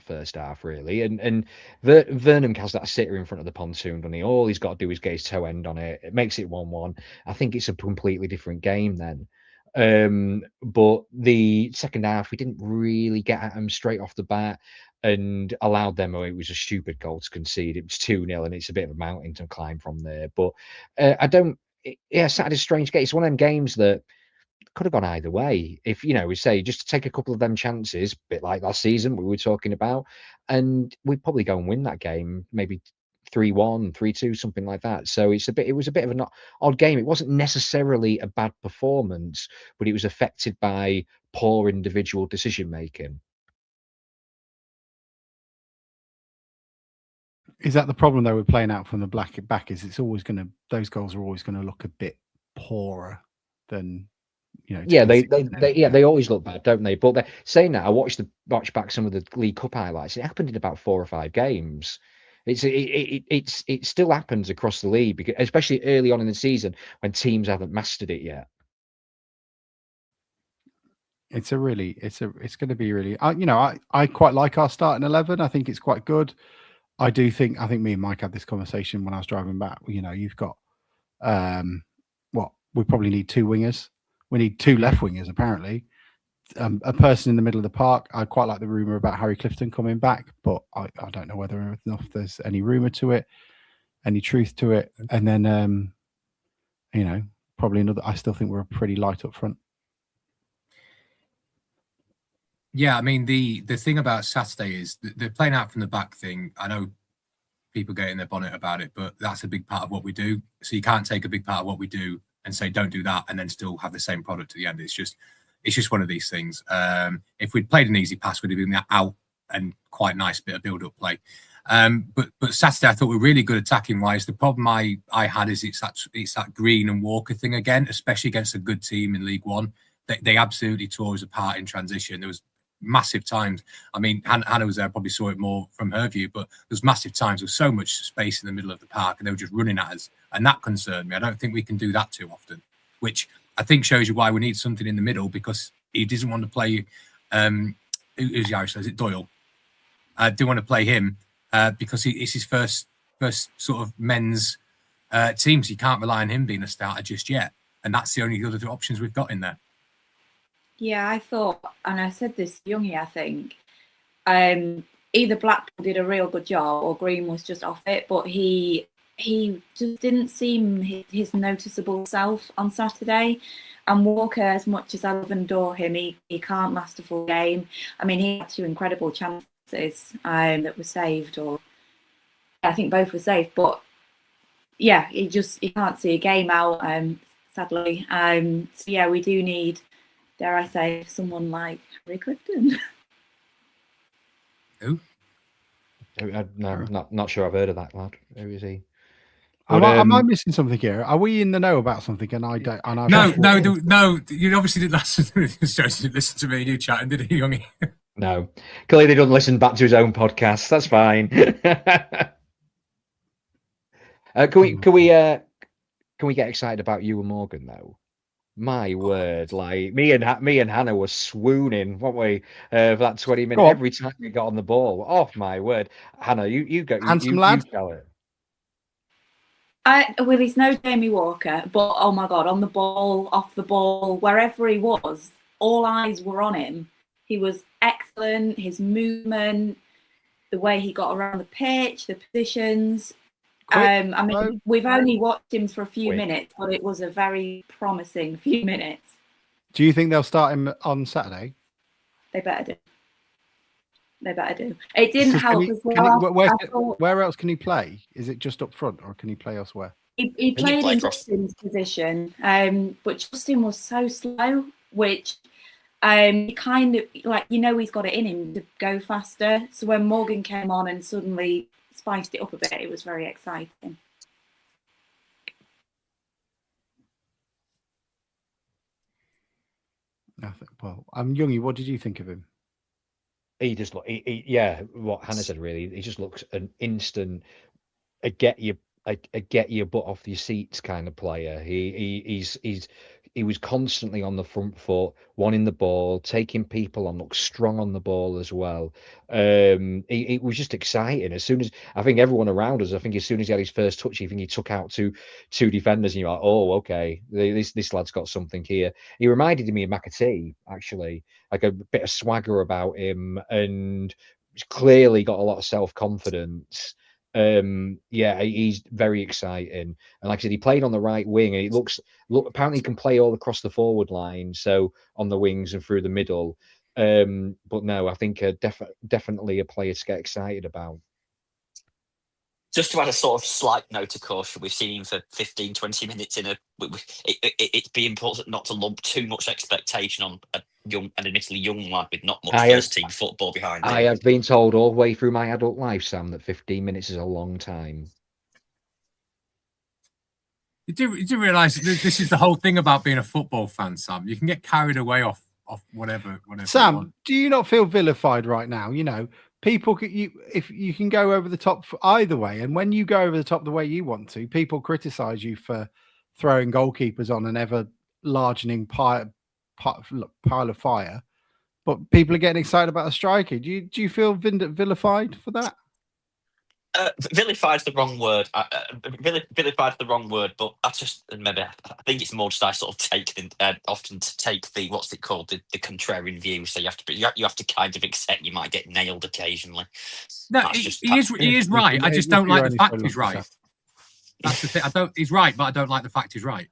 first half really, and Vernon has that sitter in front of the pontoon, doesn't he? All he's got to do is get his toe end on it. It makes it 1-1. I think it's a completely different game then. But the second half, we didn't really get at them straight off the bat and allowed them. It was a stupid goal to concede. It was 2-0, and it's a bit of a mountain to climb from there. But Saturday's a strange game. It's one of them games that could have gone either way. If we say just to take a couple of them chances, a bit like last season we were talking about, and we'd probably go and win that game, maybe 3-1, 3-2, something like that. So it was a bit of an odd game. It wasn't necessarily a bad performance, but it was affected by poor individual decision making. Is that the problem though with playing out from the back? Is those goals are always going to look a bit poorer than Yeah, they always look bad, don't they? But saying that, I watched back some of the League Cup highlights. It happened in about 4 or 5 games. It still happens across the league, because especially early on in the season when teams haven't mastered it yet. It's going to be really. I quite like our starting 11. I think it's quite good. I think me and Mike had this conversation when I was driving back. You've got we probably need 2 wingers. We need 2 left wingers, apparently. A person in the middle of the park. I quite like the rumour about Harry Clifton coming back, but I don't know whether or not there's any rumour to it, any truth to it. And then, probably another. I still think we're pretty light up front. Yeah, I mean, the thing about Saturday is the playing out from the back thing. I know people get in their bonnet about it, but that's a big part of what we do. So you can't take a big part of what we do and say don't do that and then still have the same product at the end. It's just one of these things. If we'd played an easy pass, we'd have been out and quite nice bit of build-up play. But Saturday I thought we were really good attacking wise. The problem I had is it's that Green and Walker thing again, especially against a good team in League One. They absolutely tore us apart in transition. There was massive times. I mean, Hannah was there, probably saw it more from her view, but there's massive times with so much space in the middle of the park and they were just running at us. And that concerned me. I don't think we can do that too often, which I think shows you why we need something in the middle, because he doesn't want to play, who's the Irish, is it Doyle? do want to play him because it's his first sort of men's team, so you can't rely on him being a starter just yet. And that's the only other options we've got in there. Yeah, I thought, and I said this to Youngie, I think, either Blackpool did a real good job or Green was just off it, but he just didn't seem his noticeable self on Saturday. And Walker, as much as I love and adore him, he can't last a full game. I mean, he had 2 incredible chances that were saved, or I think both were saved, but yeah, he can't see a game out, sadly. So yeah, we do need, dare I say, someone like Harry Clifton. Who? No, not sure I've heard of that lad. Who is he? But, am I missing something here? Are we in the know about something? And I don't. And no. You obviously didn't listen to me. You chatting, did he, Youngie? No, clearly doesn't listen back to his own podcast. That's fine. Can we get excited about Ewan Morgan though? My word, like me and Hannah were swooning, weren't we, for that 20 minutes every time we got on the ball. Oh my word, Hannah, you go. Handsome lad. You tell it. Well, he's no Jamie Walker, but oh my God, on the ball, off the ball, wherever he was, all eyes were on him. He was excellent. His movement, the way he got around the pitch, the positions. I mean, we've only watched him for a few minutes, but it was a very promising few minutes. Do you think they'll start him on Saturday? They better do. It didn't help as well. Where else can he play? Is it just up front, or can he play elsewhere? He played in Justin's position, but Justin was so slow, which he kind of, like, he's got it in him to go faster. So when Morgan came on and suddenly spiced it up a bit, it was very exciting. Youngie, what did you think of him? He just look, what Hannah said really. He just looks an instant, a get your butt off your seats kind of player. He was constantly on the front foot, wanting the ball, taking people on, looked strong on the ball as well. It was just exciting. As soon as I think everyone around us, as soon as he had his first touch, I think he took out two defenders, and you're like, oh, okay, this lad's got something here. He reminded me of McAtee, actually, like a bit of swagger about him, and he's clearly got a lot of self-confidence. He's very exciting, and like I said, he played on the right wing, and apparently he can play all across the forward line, so on the wings and through the middle. But no, I think definitely a player to get excited about. Just to add a sort of slight note of caution, we've seen him for 15, 20 minutes it'd be important not to lump too much expectation on an admittedly young lad with not much first-team football behind him. I have been told all the way through my adult life, Sam, that 15 minutes is a long time. You do realise this is the whole thing about being a football fan, Sam. You can get carried away off whatever. Sam, do you not feel vilified right now? People, if you can go over the top either way, and when you go over the top the way you want to, people criticise you for throwing goalkeepers on an ever largening pile of fire, but people are getting excited about a striker. Do you feel vilified for that? Vilified's the wrong word. Vilified's the wrong word, but I think it's more just I sort of often take the what's it called, the contrarian view. So you have to kind of accept you might get nailed occasionally. No, he is right. I just don't like the fact he's right. That's the thing. He's right, but I don't like the fact he's right.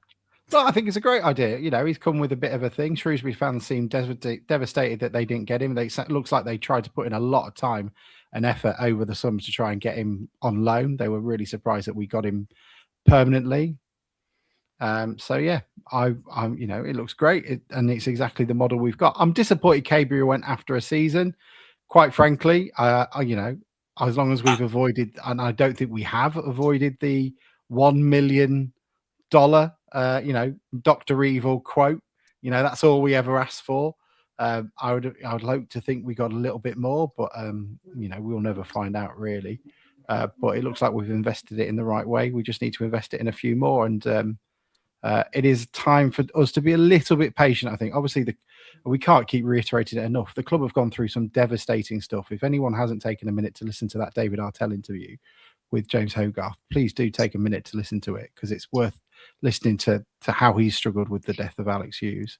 Well, I think it's a great idea. He's come with a bit of a thing. Shrewsbury fans seem devastated that they didn't get him. It looks like they tried to put in a lot of time and effort over the summer to try and get him on loan. They were really surprised that we got him permanently. So yeah, I'm it looks great, and it's exactly the model we've got. I'm disappointed Cabria went after a season. Quite frankly, as long as we've avoided, and I don't think we have avoided the $1 million, Dr. Evil quote. That's all we ever asked for. I would like to think we got a little bit more, but we'll never find out really. But it looks like we've invested it in the right way. We just need to invest it in a few more, and It is time for us to be a little bit patient, I think. Obviously, we can't keep reiterating it enough. The club have gone through some devastating stuff. If anyone hasn't taken a minute to listen to that David Artell interview with James Hogarth, please do take a minute to listen to it, because it's worth listening to how he's struggled with the death of Alex Hughes.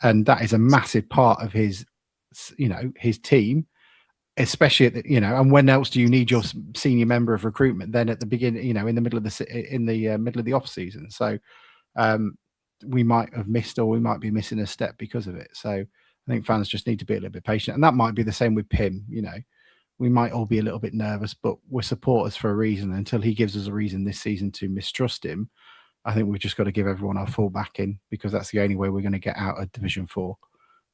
And that is a massive part of his team, especially at the, and when else do you need your senior member of recruitment then at the beginning, in the middle of the off season? So we might have missed, or we might be missing a step because of it. So I think fans just need to be a little bit patient, and that might be the same with Pim. We might all be a little bit nervous, but we're supporters for a reason. Until he gives us a reason this season to mistrust him, I think we've just got to give everyone our full backing, because that's the only way we're going to get out of Division 4.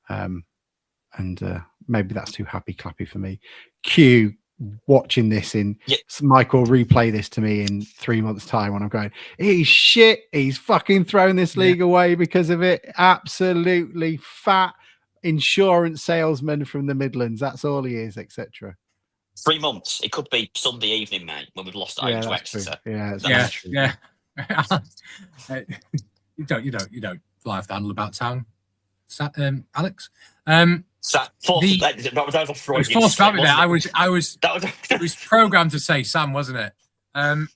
And maybe that's too happy clappy for me. Q watching this Michael replay this to me in 3 months' time when I'm going, he's shit. He's fucking thrown this league away because of it. Absolutely fat insurance salesman from the Midlands. That's all he is, etc. 3 months. It could be Sunday evening, mate, when we've lost home to Exeter. Yeah, You don't fly off the handle about town, Alex. That was a Freudian forced slip, there. wasn't it? It was programmed to say Sam, wasn't it? I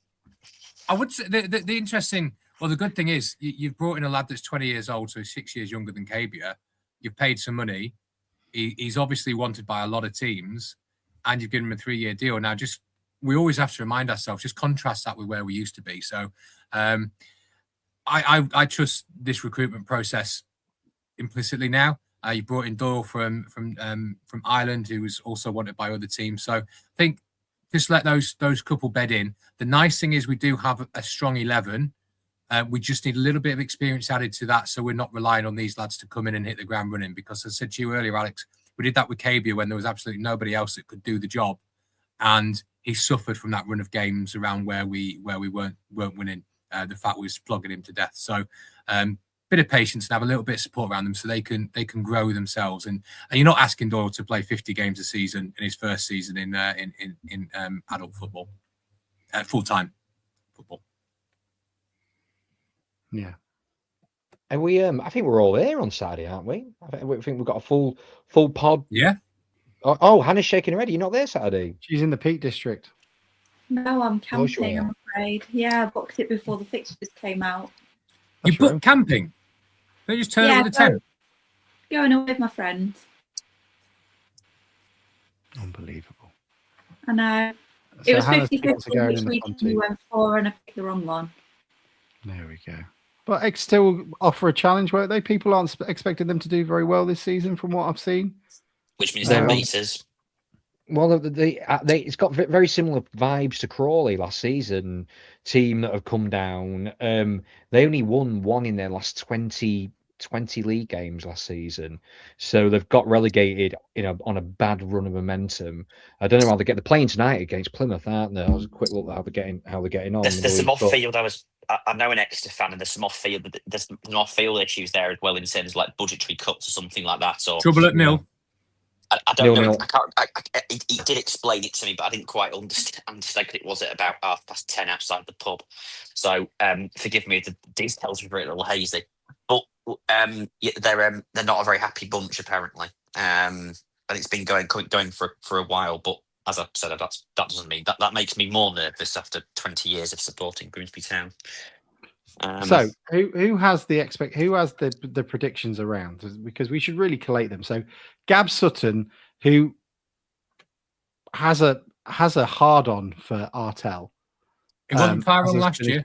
would say the interesting, the good thing is you've brought in a lad that's 20 years old, so 6 years younger than Kabia. You've paid some money. He's obviously wanted by a lot of teams, and you've given him a 3-year deal. Now, we always have to remind ourselves, just contrast that with where we used to be. So I trust this recruitment process implicitly now. You brought in Doyle from Ireland, who was also wanted by other teams. So I think just let those couple bed in. The nice thing is we do have a strong 11. We just need a little bit of experience added to that, so we're not relying on these lads to come in and hit the ground running. Because I said to you earlier, Alex, we did that with Kabia when there was absolutely nobody else that could do the job, and he suffered from that run of games around where we weren't winning. The fact we was plugging him to death. So bit of patience and have a little bit of support around them so they can grow themselves. And you're not asking Doyle to play 50 games a season in his first season in adult football, full-time football. Yeah. And we, I think we're all there on Saturday, aren't we? I think we've got a full pod. Yeah. Oh, Hannah's shaking her head. Are you not there Saturday? She's in the Peak District. No, I'm camping, I'm afraid. Yeah, I booked it before the fixtures came out. You booked camping? They just turn up with a tent? Going away with my friend. Unbelievable. I know. So it was Hannah's 50-50 which weekend we went for, and I picked the wrong one. There we go. But Exeter will offer a challenge, won't they? People aren't expecting them to do very well this season from what I've seen. Which means they're beaters. Well, it's got very similar vibes to Crawley last season. Team that have come down. They only won one in their last 20 league games last season, so they've got relegated, on a bad run of momentum. I don't know how they're playing tonight against Plymouth, aren't they? I was a quick look at how they're getting on. There's some off-field. I know an Exeter fan, and there's some off-field issues there as well in terms of like budgetary cuts or something like that. So trouble at nil. I don't know. He did explain it to me, but I didn't quite understand. It was at about 10:30 outside the pub. So forgive me, the details were a little hazy. But they're not a very happy bunch apparently, and it's been going for a while. But as I said, that doesn't mean that makes me more nervous after 20 years of supporting Grimsby Town. So who has the predictions around? Because we should really collate them. So Gab Sutton, who has a hard on for Artell. It wasn't far on last year.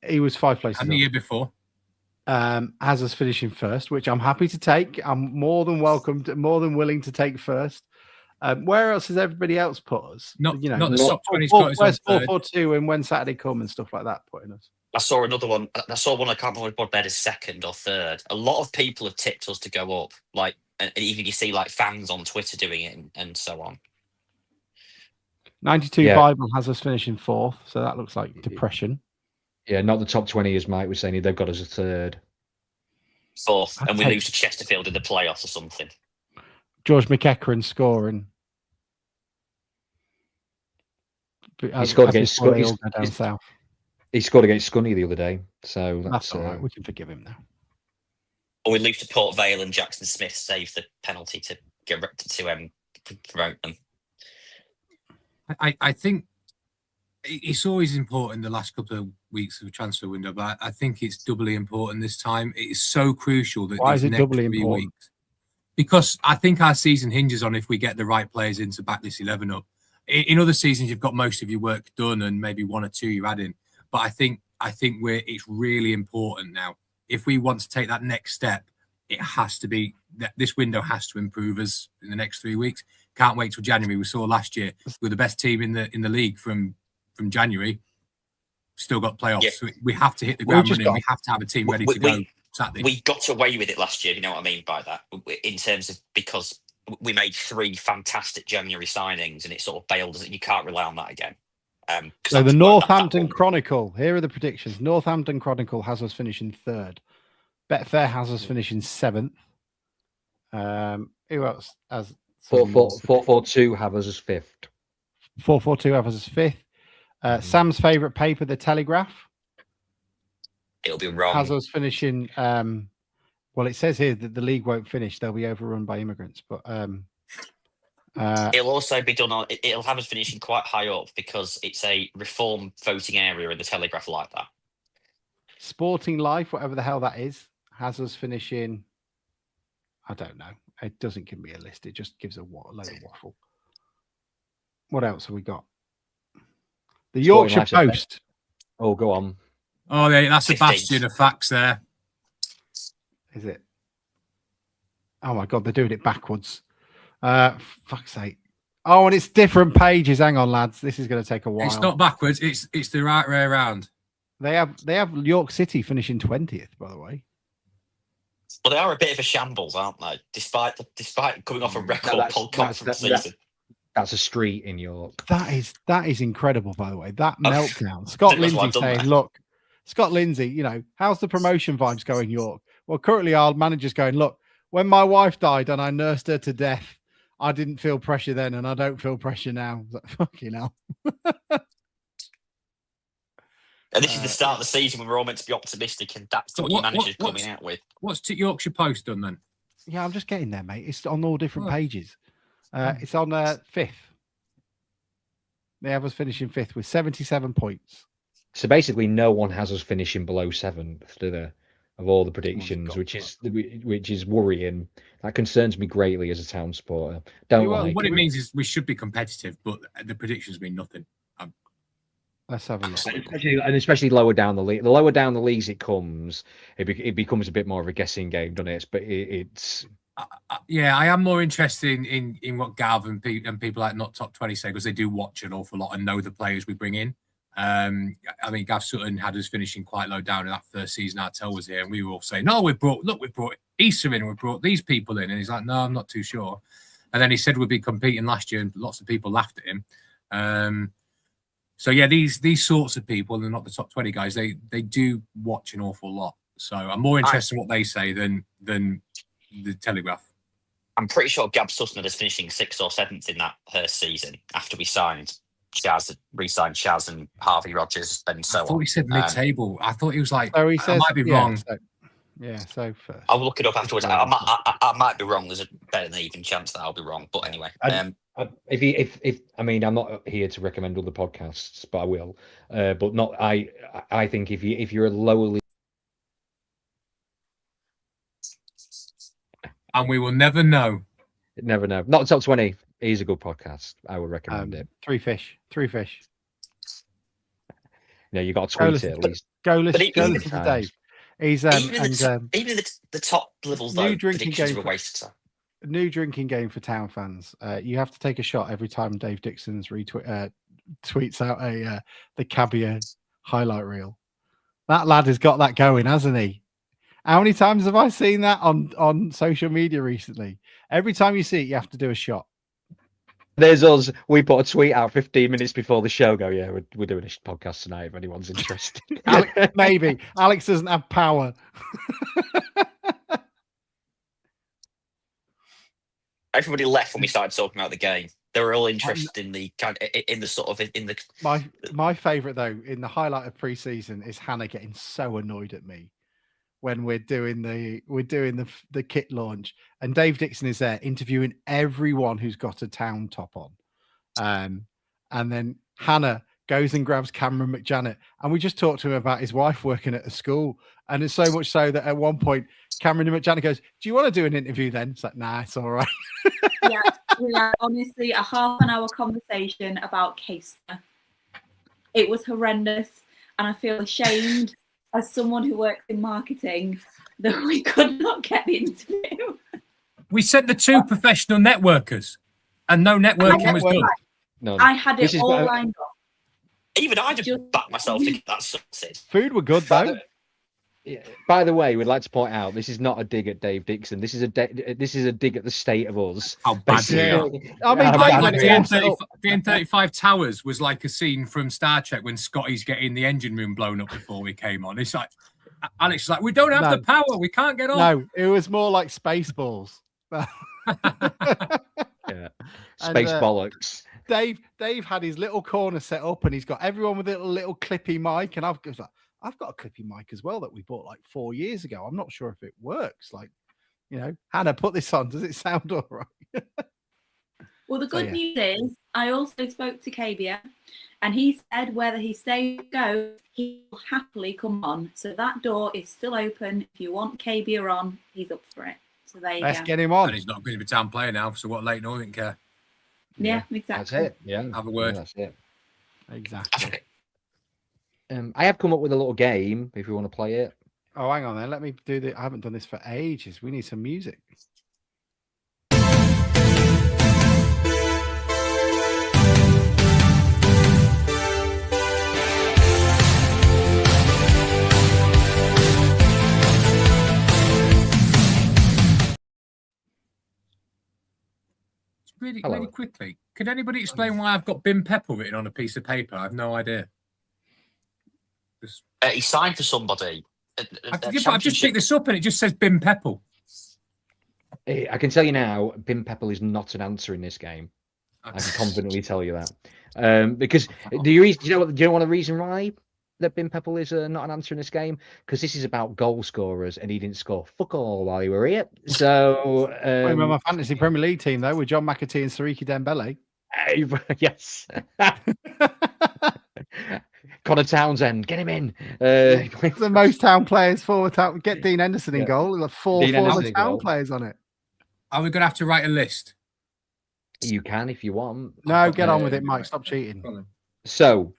He was 5 places. And the year before. Has us finishing first, which I'm happy to take. I'm more than willing to take first. Where else has everybody else put us? Not the top 20. Where's 442 and when Saturday come and stuff like that putting us? I saw another one. I can't remember what bed is second or third. A lot of people have tipped us to go up. Like, and even you see like fans on Twitter doing it and so on. 92 Bible has us finishing fourth, so that looks like depression. Yeah, not the top 20 as Mike was saying. They've got us a third. Fourth, and we lose to Chesterfield in the playoffs or something. George McEachran scoring. He scored against Scotland. Down south. He scored against Scunny the other day, so That's all right. We can forgive him now. Or we lose to Port Vale and Jackson Smith saves the penalty to promote them. I think it's always important the last couple of weeks of the transfer window, but I think it's doubly important this time. It is so crucial that Why is these it next doubly 3 important? weeks, because I think our season hinges on if we get the right players in to back this 11 up. In other seasons, you've got most of your work done and maybe 1 or 2 you add in. But I think it's really important now. If we want to take that next step, it has to be that this window has to improve us in the next 3 weeks. Can't wait till January. We saw last year we were the best team in the league from January. Still got playoffs. Yeah. So we have to hit the ground running. We have to have a team ready to go Saturday. We got away with it last year. You know what I mean by that? In terms of because we made 3 fantastic January signings, and it sort of bailed us. You can't rely on that again. So the Northampton Chronicle. Here are the predictions. Northampton Chronicle has us finishing 3rd. Betfair has us finishing 7th. Who else has 442 have us as 5th. 442 have us as 5th. Sam's favourite paper, The Telegraph. It'll be wrong. Has us finishing. Well, it says here that the league won't finish. They'll be overrun by immigrants. But it'll also be done on. It'll have us finishing quite high up because it's a reform voting area in the Telegraph like that. Sporting Life, whatever the hell that is, has us finishing. I don't know. It doesn't give me a list. It just gives a load of waffle. What else have we got? The Yorkshire Post. Oh, go on. Oh, that's a bastion of facts there. Is it? Oh my God, they're doing it backwards. Fuck's sake. Oh, and it's different pages. Hang on, lads. This is going to take a while. It's not backwards. It's the right way around. They have York City finishing 20th, by the way. Well, they are a bit of a shambles, aren't they? Despite coming off a record conference season. That's a street in York. That is incredible, by the way. That meltdown. Scott Lindsay saying, look, Scott Lindsay, how's the promotion vibes going, York? Well, currently our manager's going, look, when my wife died and I nursed her to death, I didn't feel pressure then and I don't feel pressure now. Like, fucking hell. And this is the start of the season when we're all meant to be optimistic, and that's what your manager's coming out with. What's Yorkshire Post done then? Yeah, I'm just getting there, mate. It's on all different pages. It's on 5th. They have us finishing 5th with 77 points. So basically, no one has us finishing below 7th, do they? Of all the predictions, which is worrying. That concerns me greatly as a town supporter. What it means is we should be competitive, but the predictions mean nothing. Let's have a look. Especially lower down the league. The lower down the leagues it comes, it becomes a bit more of a guessing game, doesn't it? But it's. Yeah, I am more interested in what Gav and people like Not Top 20 say, because they do watch an awful lot and know the players we bring in. I mean, Gav Sutton had us finishing quite low down in that first season. Artel was here, and we were all saying, "No, we brought Easter in, and we brought these people in." And he's like, "No, I'm not too sure." And then he said we'd be competing last year, and lots of people laughed at him. So yeah, these sorts of people, they're not the top 20 guys. They do watch an awful lot. So I'm more interested in what they say than the Telegraph. I'm pretty sure Gab Sutton is finishing 6th or 7th in that first season after we signed Chaz, re-signed Chaz and Harvey Rogers, and so on. I thought he said mid-table. I thought he was like, so he says, I might be wrong. So first. I'll look it up afterwards. I might be wrong. There's a better than even chance that I'll be wrong. But anyway. If I mean, I'm not here to recommend other podcasts, but I will. But not I think if you're a lower league, and we will never know. Never know. Not top 20. He's a good podcast. I would recommend it. Three fish. No, you got to tweet it at least. Go listen to Dave. He's even in the top levels, though, predictions are a waste of time. New drinking game for town fans. You have to take a shot every time Dave Dixon's tweets out the Cabia highlight reel. That lad has got that going, hasn't he? How many times have I seen that on social media recently? Every time you see it, you have to do a shot. There's us. We put a tweet out 15 minutes before the show. Go, yeah, we're doing a podcast tonight. If anyone's interested, maybe Alex doesn't have power. Everybody left when we started talking about the game. They were all interested in the kind in the sort of in the. My favourite though in the highlight of pre-season is Hannah getting so annoyed at me when we're doing the kit launch, and Dave Dixon is there interviewing everyone who's got a town top on, and then Hannah goes and grabs Cameron McJanet, and we just talked to him about his wife working at a school, and it's so much so that at one point Cameron McJanet goes, "Do you want to do an interview then?" It's like, "Nah, it's all right." Yeah, we had honestly a half an hour conversation about Caister. It was horrendous, and I feel ashamed as someone who works in marketing that we could not get the interview. We sent the 2 professional networkers, and no networking was done. No, I had it all lined up. Even I just backed myself to get that sorted. Food were good though. By the way, we'd like to point out this is not a dig at Dave Dixon. This is a dig at the state of us. How bad we are. I mean, DN35 Towers was like a scene from Star Trek when Scotty's getting the engine room blown up before we came on. It's like Alex is like, we don't have the power, we can't get on. No, it was more like Spaceballs. Yeah, space bollocks. Dave had his little corner set up, and he's got everyone with a little clippy mic, and I've got a clippy mic as well that we bought like 4 years ago. I'm not sure if it works. Like, Hannah, put this on. Does it sound all right? Well, the good news is I also spoke to Kabia, and he said whether he stays or goes, he will happily come on. So that door is still open. If you want Kabia on, he's up for it. So there you go. Let's get him on. And he's not going to be town player now, so what Leighton Orient care? Yeah, exactly. That's it. Yeah, have a word. Yeah, that's it. Exactly. I have come up with a little game if you want to play it. Oh, hang on then. Let me do the. I haven't done this for ages. We need some music. Really quickly, could anybody explain why I've got Bim Pepper written on a piece of paper? I have no idea. He signed for somebody. I've just picked this up and it just says Bim Pepper. I can tell you now, Bim Pepper is not an answer in this game. I can confidently tell you that. Because do you know what the reason why that Bim Pepper is not an answer in this game? Because this is about goal scorers, and he didn't score fuck all while he were here. So I remember my fantasy Premier League team though with John McAtee and Sariki Dembele. Yes. Connor Townsend, get him in. The most town players forward. Get Dean Henderson in goal. Like 4 former town players on it. Are we going to have to write a list? You can if you want. No, get on with it, Mike. Stop cheating. So,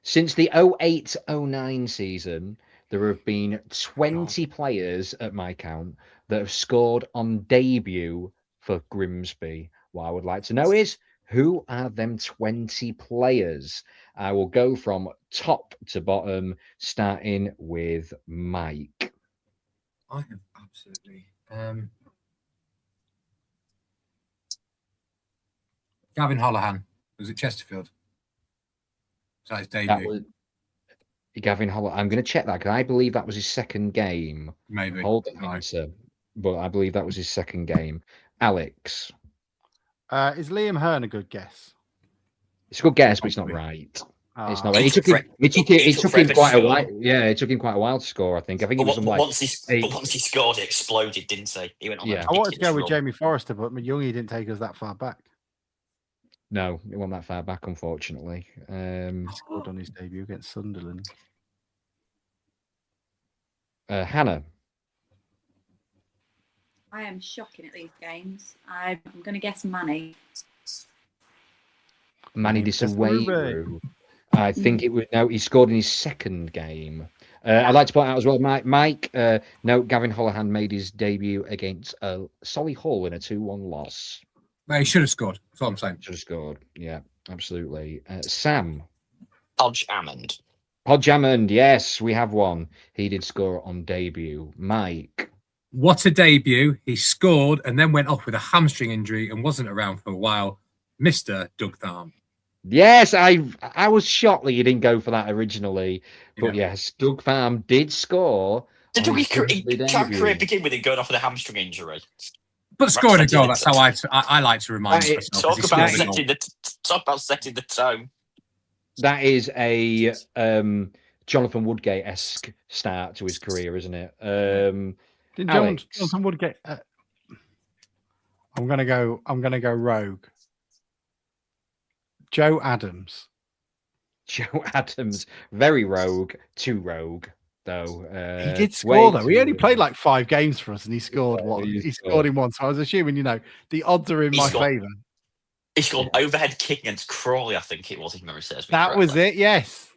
since the 08-09 season, there have been 20 players at my count that have scored on debut for Grimsby. What I would like to know is, who are them 20 players? I will go from top to bottom, starting with Mike. I have absolutely. Gavin Holohan was at Chesterfield. So his debut. Gavin Holohan. I'm going to check that because I believe that was his second game. Maybe. Hold the answer, but I believe that was his second game. Alex. Is Liam Hearn a good guess? It's a good guess, but it's not right. It's not right. It took him quite a while. Yeah, it took him quite a while to score. I think it was once he scored, it exploded, didn't he? He went on. Yeah, I wanted to go with Jamie Forrester, but Youngie didn't take us that far back. No, it wasn't that far back, unfortunately. He scored on his debut against Sunderland. Hannah. I am shocking at these games. I'm going to guess Manny. Manny Disawayru. I think it was he scored in his second game. I'd like to point out as well, Mike. Gavin Holohan made his debut against Solihull in a 2-1 loss. Well, he should have scored. That's all I'm saying. Should have scored. Yeah, absolutely. Sam. Hodge Hammond. Hodge Hammond. Yes, we have one. He did score on debut. Mike. What a debut. He scored and then went off with a hamstring injury and wasn't around for a while. Mr. Doug Tharm. Yes, I was shocked that you didn't go for that originally. But yes, Doug Tharm did score. Did Doug's career begin with him going off with a hamstring injury? But scoring a goal, that's how I like to remind myself. Talk about setting the tone. That is a Jonathan Woodgate-esque start to his career, isn't it? Did Alex. Jonathan Woodgate? I'm gonna go rogue. Joe Adams. Joe Adams, very rogue, too rogue though. He did score though. He only played like 5 games for us, and he scored one. he He scored in one. So I was assuming, the odds are in my favour. He scored overhead kick against Crawley, I think it was. If memory serves me That was it. Yes.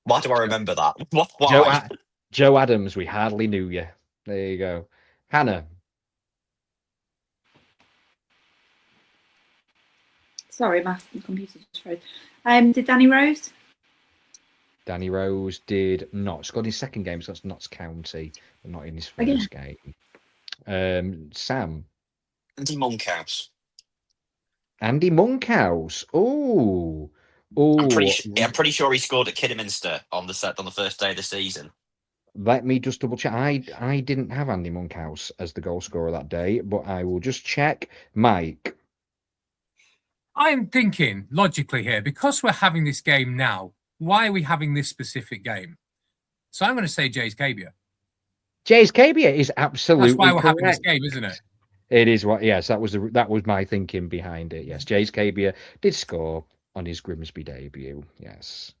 Why do I remember that? Why? Joe Adams, we hardly knew you. There you go, Hannah. Sorry, my computer just froze. Did Danny Rose? Danny Rose did not. Scored his second game, so that's Notts County, but not in his first game. Sam. Andy Monkhouse. Andy Monkhouse. Oh. I'm pretty sure he scored at Kidderminster on the first day of the season. Let me just double check. I didn't have Andy Monkhouse as the goal scorer that day, but I will just check. Mike. I'm thinking logically here, because we're having this game now, why are we having this specific game? So I'm going to say Jays Cabia. Jays Cabia is absolutely That's why we're correct. having this game, isn't it? It is what. Yes, that was my thinking behind it. Yes, Jays Cabia did score on his Grimsby debut. Yes,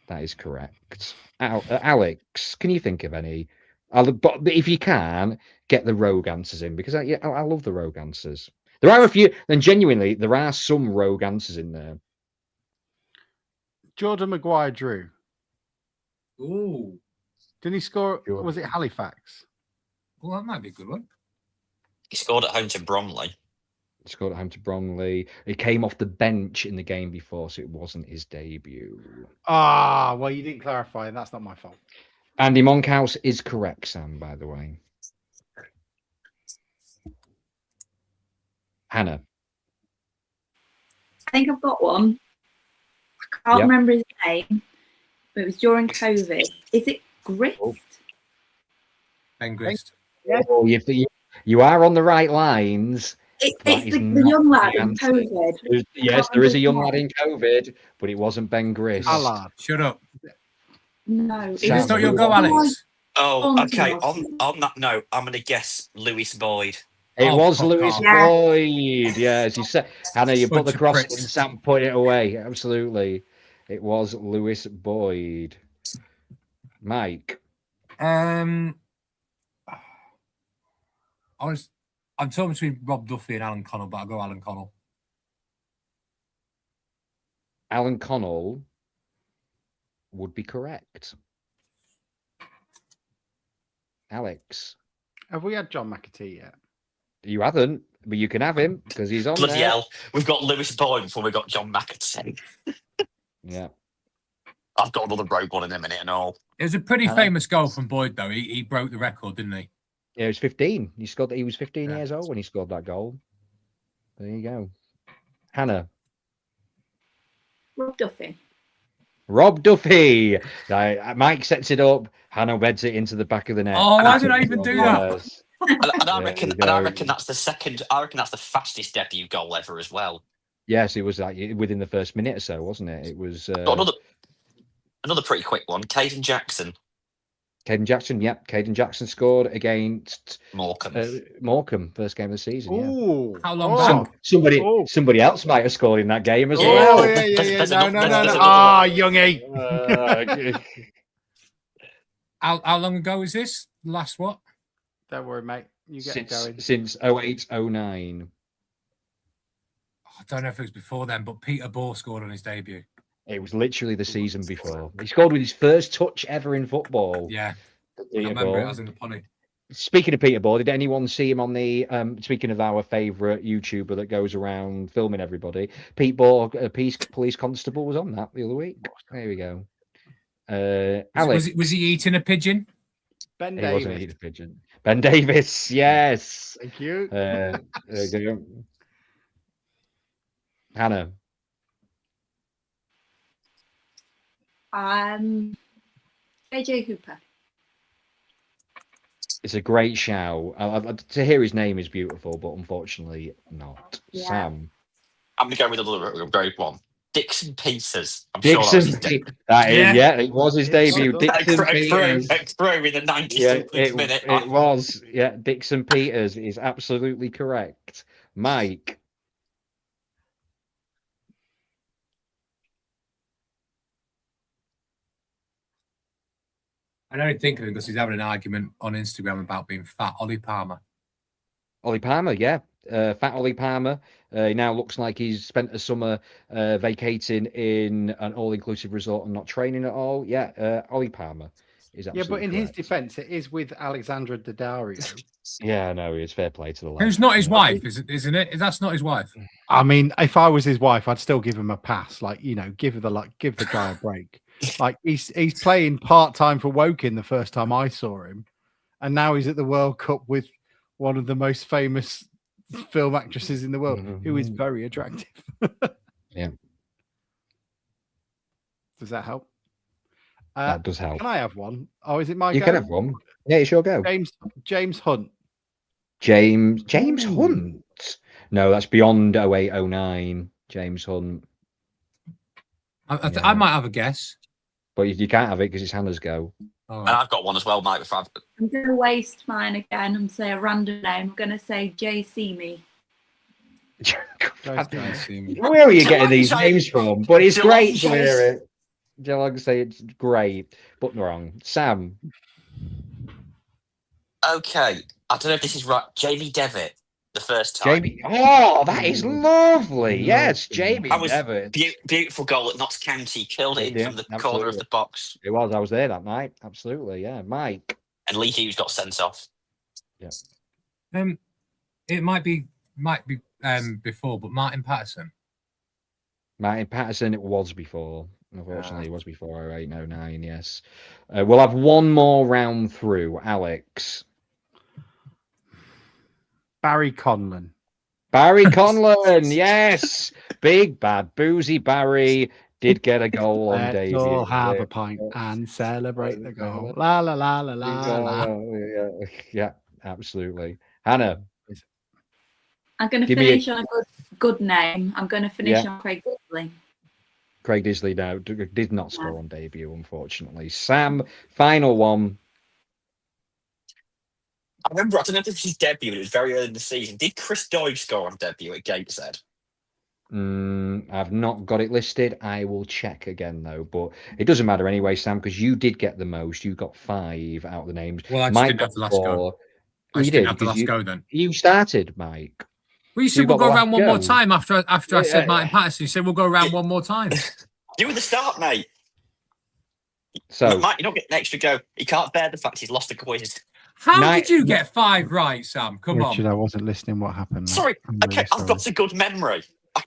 that is correct. Alex, can you think of any? But if you can, get the rogue answers in, because I love the rogue answers. There are a few, and genuinely, there are some rogue answers in there. Jordan Maguire-Drew. Ooh. Didn't he score? Was it Halifax? Well, that might be a good one. He scored at home to Bromley. He came off the bench in the game before, so it wasn't his debut. Well, you didn't clarify, and that's not my fault. Andy Monkhouse is correct, Sam, by the way. Hannah. I think I've got one. I can't remember his name, but it was during COVID. Is it Grist? Ben Grist. Yeah. Oh, you are on the right lines. It's the young lad in COVID. Yes, there is a young lad in COVID, but it wasn't Ben Grist. Shut up. No. It's not your go, Alex. Oh, okay. On that note, I'm going to guess Lewis Boyd. It was Lewis Boyd. Yeah, as you said, Hannah, you put the cross in, Sam put it away. Absolutely. It was Lewis Boyd. Mike. I'm torn between Rob Duffy and Alan Connell, but I'll go Alan Connell. Alan Connell would be correct. Alex. Have we had John McAtee yet? You haven't, but you can have him because he's on Bloody there. hell. We've got Lewis Boyd before we got John McAtee. Yeah. I've got another rogue one in a minute and all. It was a pretty famous goal from Boyd, though. He broke the record, didn't he? Yeah, he was 15. He was 15 years old when he scored that goal. There you go. Hannah. Rob Duffy. Rob Duffy. Mike sets it up. Hannah beds it into the back of the net. Oh, why did I even do that? And I reckon that's the second. I reckon that's the fastest debut goal ever as well. Yes, it was like within the first minute or so, wasn't it? It was another pretty quick one. Caden Jackson. Yep. Caden Jackson scored against Morecambe. First game of the season. Ooh. Yeah. How long back? Somebody else might have scored in that game as well. well. Yeah. No. Ah, youngie. How long ago was this? Last what? Don't worry, mate. You get it going. Since 08-09. I don't know if it was before then, but Peter Bohr scored on his debut. It was literally the season before. He scored with his first touch ever in football. Yeah. I remember it. I was in the pony. Speaking of Peter Bohr, did anyone see him on the, speaking of our favourite YouTuber that goes around filming everybody, Pete Bohr, police constable, was on that the other week. There we go. Alex. Was he eating a pigeon? Ben Davis. He wasn't eating a pigeon. Ben Davis, yes. Thank you. There you go. Hannah. AJ Hooper. It's a great shout. To hear his name is beautiful, but unfortunately not. Yeah. Sam. I'm going to go with another great one. Dixon Peters. I'm sure that was his Dixon. debut. It was his debut. well Dixon Peters. Through in the 90 Yeah, something minute. it was. Yeah, Dixon Peters is absolutely correct. Mike. I don't think of him because he's having an argument on Instagram about being fat. Ollie Palmer. Ollie Palmer, yeah. Fat Ollie Palmer. He now looks like he's spent a summer vacating in an all-inclusive resort and not training at all. Yeah, Ollie Palmer is absolutely but in his correct. defence, it is with Alexandra Daddario. Yeah, no, it's fair play to the lad. Who's not his wife, isn't it? That's not his wife. I mean, if I was his wife, I'd still give him a pass. Like, give the guy a break. Like he's playing part-time for Woking the first time I saw him, and now he's at the World Cup with one of the most famous film actresses in the world, who is very attractive. Yeah. Does that help? That does help. Can I have one? Oh, is it my You go? can have one. Yeah, you sure go. James Hunt. James Hunt. No, that's beyond 0809. James Hunt. I might have a guess. But you can't have it because it's Hannah's go. And I've got one as well, Mike. I'm going to waste mine again and say a random name. I'm going to say Jay Seamy. Where are you getting these names from? But it's great to hear it. Geelong say it's great, but wrong. Sam. Okay. I don't know if this is right. Jamie Devitt, the first time. Jamie. Oh, that is lovely. Yes, Jamie Devitt. Beautiful goal at Notts County. Killed it in from the corner of the box. It was. I was there that night. Absolutely. Yeah. Mike. And Lee Hughes got sent off. Yeah. It might be before, but Martin Patterson. Martin Patterson, it was before. Unfortunately, it was before 0809, yes. We'll have one more round through. Alex. Barry Conlon. Barry Conlon, yes. Big bad boozy Barry did get a goal on debut. Let's all have a pint and celebrate the goal. La la la la la la. Yeah, absolutely. Hannah. I'm going to finish on a good name. I'm going to finish on Craig Disley. Craig Disley now did not score on debut, unfortunately. Sam, final one. I remember, I don't know if this was his debut, but it was very early in the season. Did Chris Doig score on debut at Gateshead? I've not got it listed. I will check again, though. But it doesn't matter anyway, Sam, because you did get the most. You got 5 out of the names. Well, I just didn't have the last go. I just didn't have the last go then. You started, Mike. Well, you said we'll go around one more time after I said Martin Patterson. You said we'll go around one more time. You were the start, mate. So, Mike, you're not getting an extra go. He can't bear the fact he's lost a quiz. How did you get 5 right, Sam? Come Richard, on. I wasn't listening. What happened? Sorry. Okay, I've got a good memory. I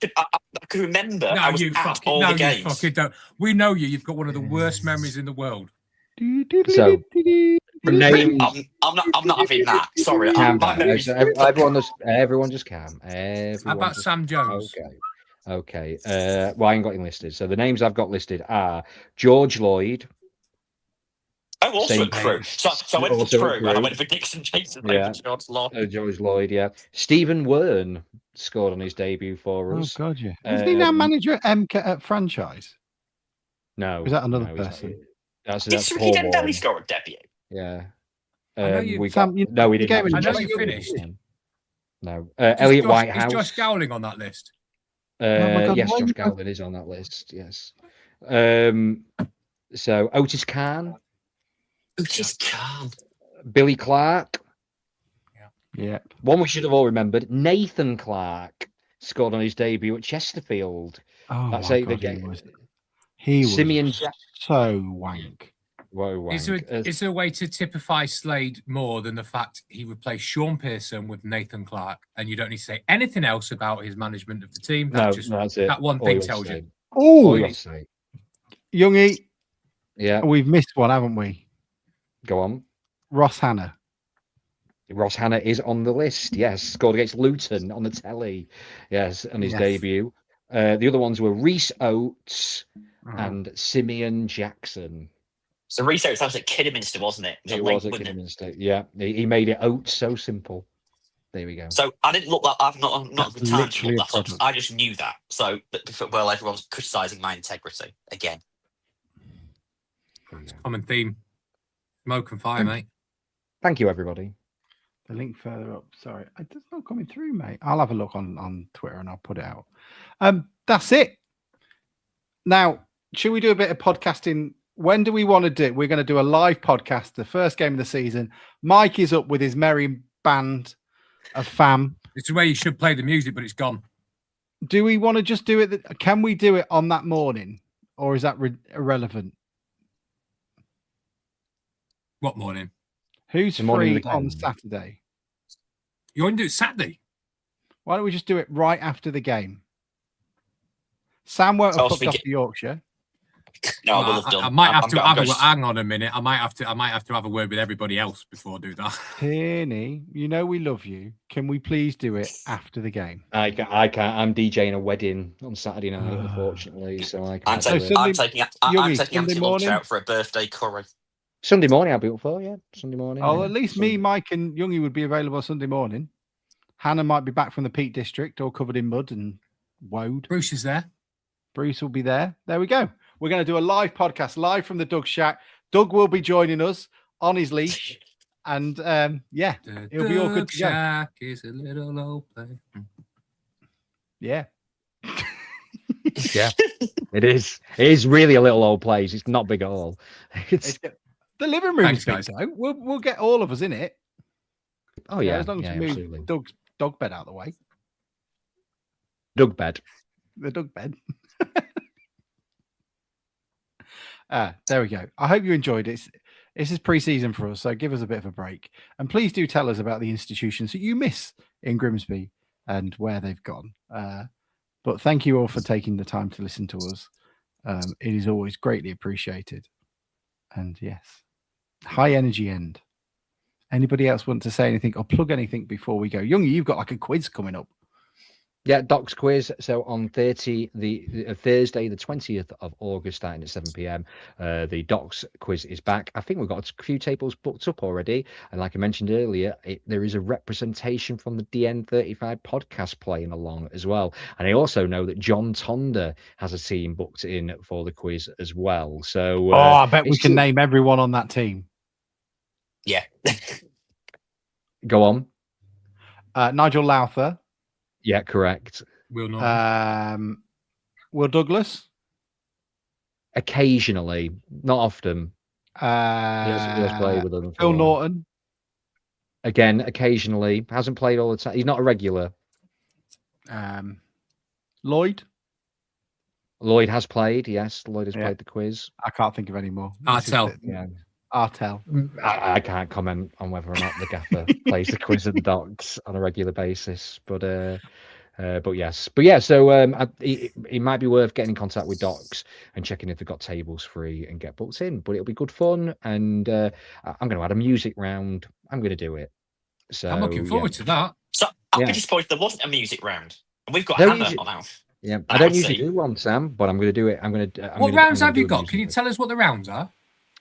could remember. No, I was you at fucking, all no, the games. you fucking don't. We know you. You've got one of the worst memories in the world. So, I'm not having that. Sorry. Everyone just calm. How about Sam Jones? Okay. Well, I ain't got him listed. So the names I've got listed are George Lloyd. Oh, also at Crew. So I went for Crew and I went for Dixon Jason. Yeah. George Lloyd. George Lloyd, yeah. Stephen Wern scored on his debut for us. Oh, God, yeah. Isn't he now manager at MK at franchise? No. Is that another person? Did Ricky Dembele score at debut? Yeah. We didn't. I know you finished. No. Elliot Whitehouse. Is Josh Gowling on that list? Yes, Josh Gowling is on that list. Yes. So Otis Khan. Otis Khan. Billy Clark. Yeah. One we should have all remembered. Nathan Clark scored on his debut at Chesterfield. Oh, that's my the God, game. He was Simeon so wank. Wank. Is there a way to typify Slade more than the fact he replaced Sean Pearson with Nathan Clark, and you don't need to say anything else about his management of the team? That's it. That one thing tells you. Oh, Youngie. Yeah. We've missed one, haven't we? Go on. Ross Hannah. Ross Hannah is on the list. Yes, scored against Luton on the telly. Yes, on his debut. The other ones were Reece Oates and Simeon Jackson. So research, that was at Kidderminster, wasn't it? It was at Kidderminster. Yeah, he made it out so simple. There we go. So I didn't look that. I've not That's good time to literally look a that up. product. I just knew that. So, well, everyone's criticising my integrity again. Common theme. Smoke and fire, mate. Thank you, everybody. The link further up. Sorry, it's not coming through, mate. I'll have a look on Twitter and I'll put it out. That's it. Now, should we do a bit of podcasting? When do we want to do it? We're going to do a live podcast, the first game of the season. Mike is up with his merry band of fam. This is where you should play the music, but it's gone. Do we want to just do it? Can we do it on that morning, or is that irrelevant? What morning? Who's free on Saturday? You want to do it Saturday? Why don't we just do it right after the game? Sam won't have fucked off to Yorkshire. No, I will have done. I might have to have a hang on a minute. I might have to have a word with everybody else before I do that. Tierney, you know we love you. Can we please do it after the game? I can't. I'm DJing a wedding on Saturday night, unfortunately. So I'm taking Auntie Lunch out for a birthday curry. Sunday morning, I'll be up for, yeah. Sunday morning. Oh, yeah. at least me, Mike, and Youngie would be available Sunday morning. Hannah might be back from the Peak District, all covered in mud and woad. Bruce is there. Bruce will be there. There we go. We're going to do a live podcast, live from the Doug Shack. Doug will be joining us on his leash. And, yeah, it'll be all good to go. Shack is a little old place. Yeah. Yeah, it is. It is really a little old place. It's not big at all. The living room is big, though. We'll get all of us in it. Oh, yeah. As long as we move Doug's dog bed out of the way. Doug bed. The Doug bed. There we go. I hope you enjoyed it. This is pre-season for us, so give us a bit of a break. And please do tell us about the institutions that you miss in Grimsby and where they've gone. But thank you all for taking the time to listen to us. It is always greatly appreciated. And yes, high energy end. Anybody else want to say anything or plug anything before we go? Youngie, you've got like a quiz coming up. Yeah, Doc's quiz. So on Thursday, the 20th of August, starting at 7 p.m, the Doc's quiz is back. I think we've got a few tables booked up already. And like I mentioned earlier, there is a representation from the DN35 podcast playing along as well. And I also know that John Tonder has a team booked in for the quiz as well. So, I bet we can name everyone on that team. Yeah. Go on. Nigel Lowther. Yeah, correct. Will Douglas? Occasionally, not often. He has played with them. Phil Norton? Again, occasionally. Hasn't played all the time. He's not a regular. Lloyd? Lloyd has played, yes. Lloyd has played the quiz. I can't think of any more. Artell. Yeah. Artell. I can't comment on whether or not the gaffer plays the quiz at the Docks on a regular basis, but yes, so it might be worth getting in contact with Docks and checking if they've got tables free and get booked in. But it'll be good fun, and I'm going to add a music round. I'm going to do it. So I'm looking forward to that. So I'm disappointed there wasn't a music round, and we've got Hannah on our. Yeah, I don't usually do one, Sam, but I'm going to do it. What rounds have you got? Can you tell us what the rounds are?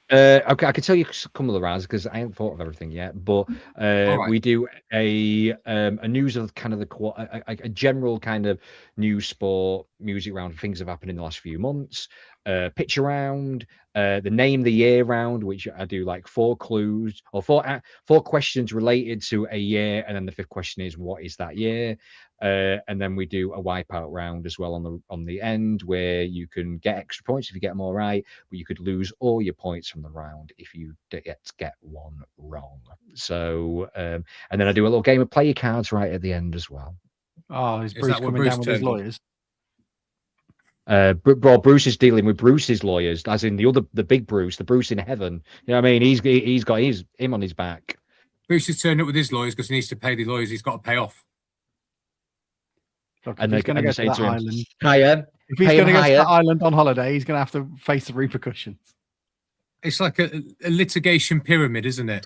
Okay, I can tell you some of the rounds because I haven't thought of everything yet. But we do a news of kind of a general kind of news, sport, music round. Things have happened in the last few months. Picture round, the name of the year round, which I do like 4 clues or four questions related to a year, and then the 5th question is what is that year. And then we do a wipeout round as well on the end, where you can get extra points if you get them all right, but you could lose all your points from the round if you get one wrong. So and then I do a little game of play your cards right at the end as well. Oh, is Bruce coming down with his lawyers? Bruce is dealing with Bruce's lawyers, as in the big Bruce, the Bruce in heaven. You know what I mean? He's got him on his back. Bruce is turning up with his lawyers because he needs to pay the lawyers he's got to pay off. Look, and he's going to go to that island. If he's going to go to that island on holiday, he's going to have to face the repercussions. It's like a litigation pyramid, isn't it?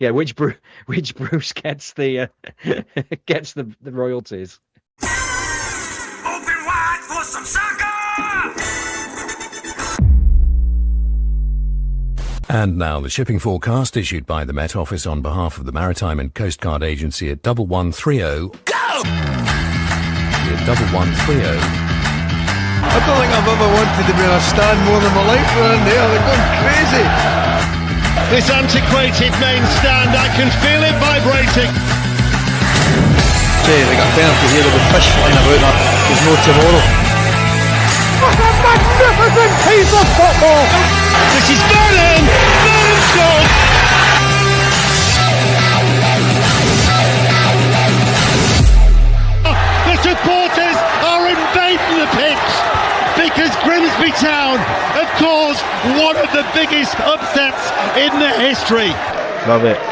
Yeah, which Bruce gets the gets the royalties. Open wide for some soccer! And now the shipping forecast issued by the Met Office on behalf of the Maritime and Coast Guard Agency at 1130. Go! At 1130. I don't think I've ever wanted to be on a stand more than my life around there. They're going crazy. This antiquated main stand, I can feel it vibrating. Say, they got a penalty here, there'll be fish flying about that. There's no tomorrow. What a magnificent piece of football! This is Vernon! Vernon scored! The supporters are invading the pitch because Grimsby Town have caused one of the biggest upsets in their history. Love it.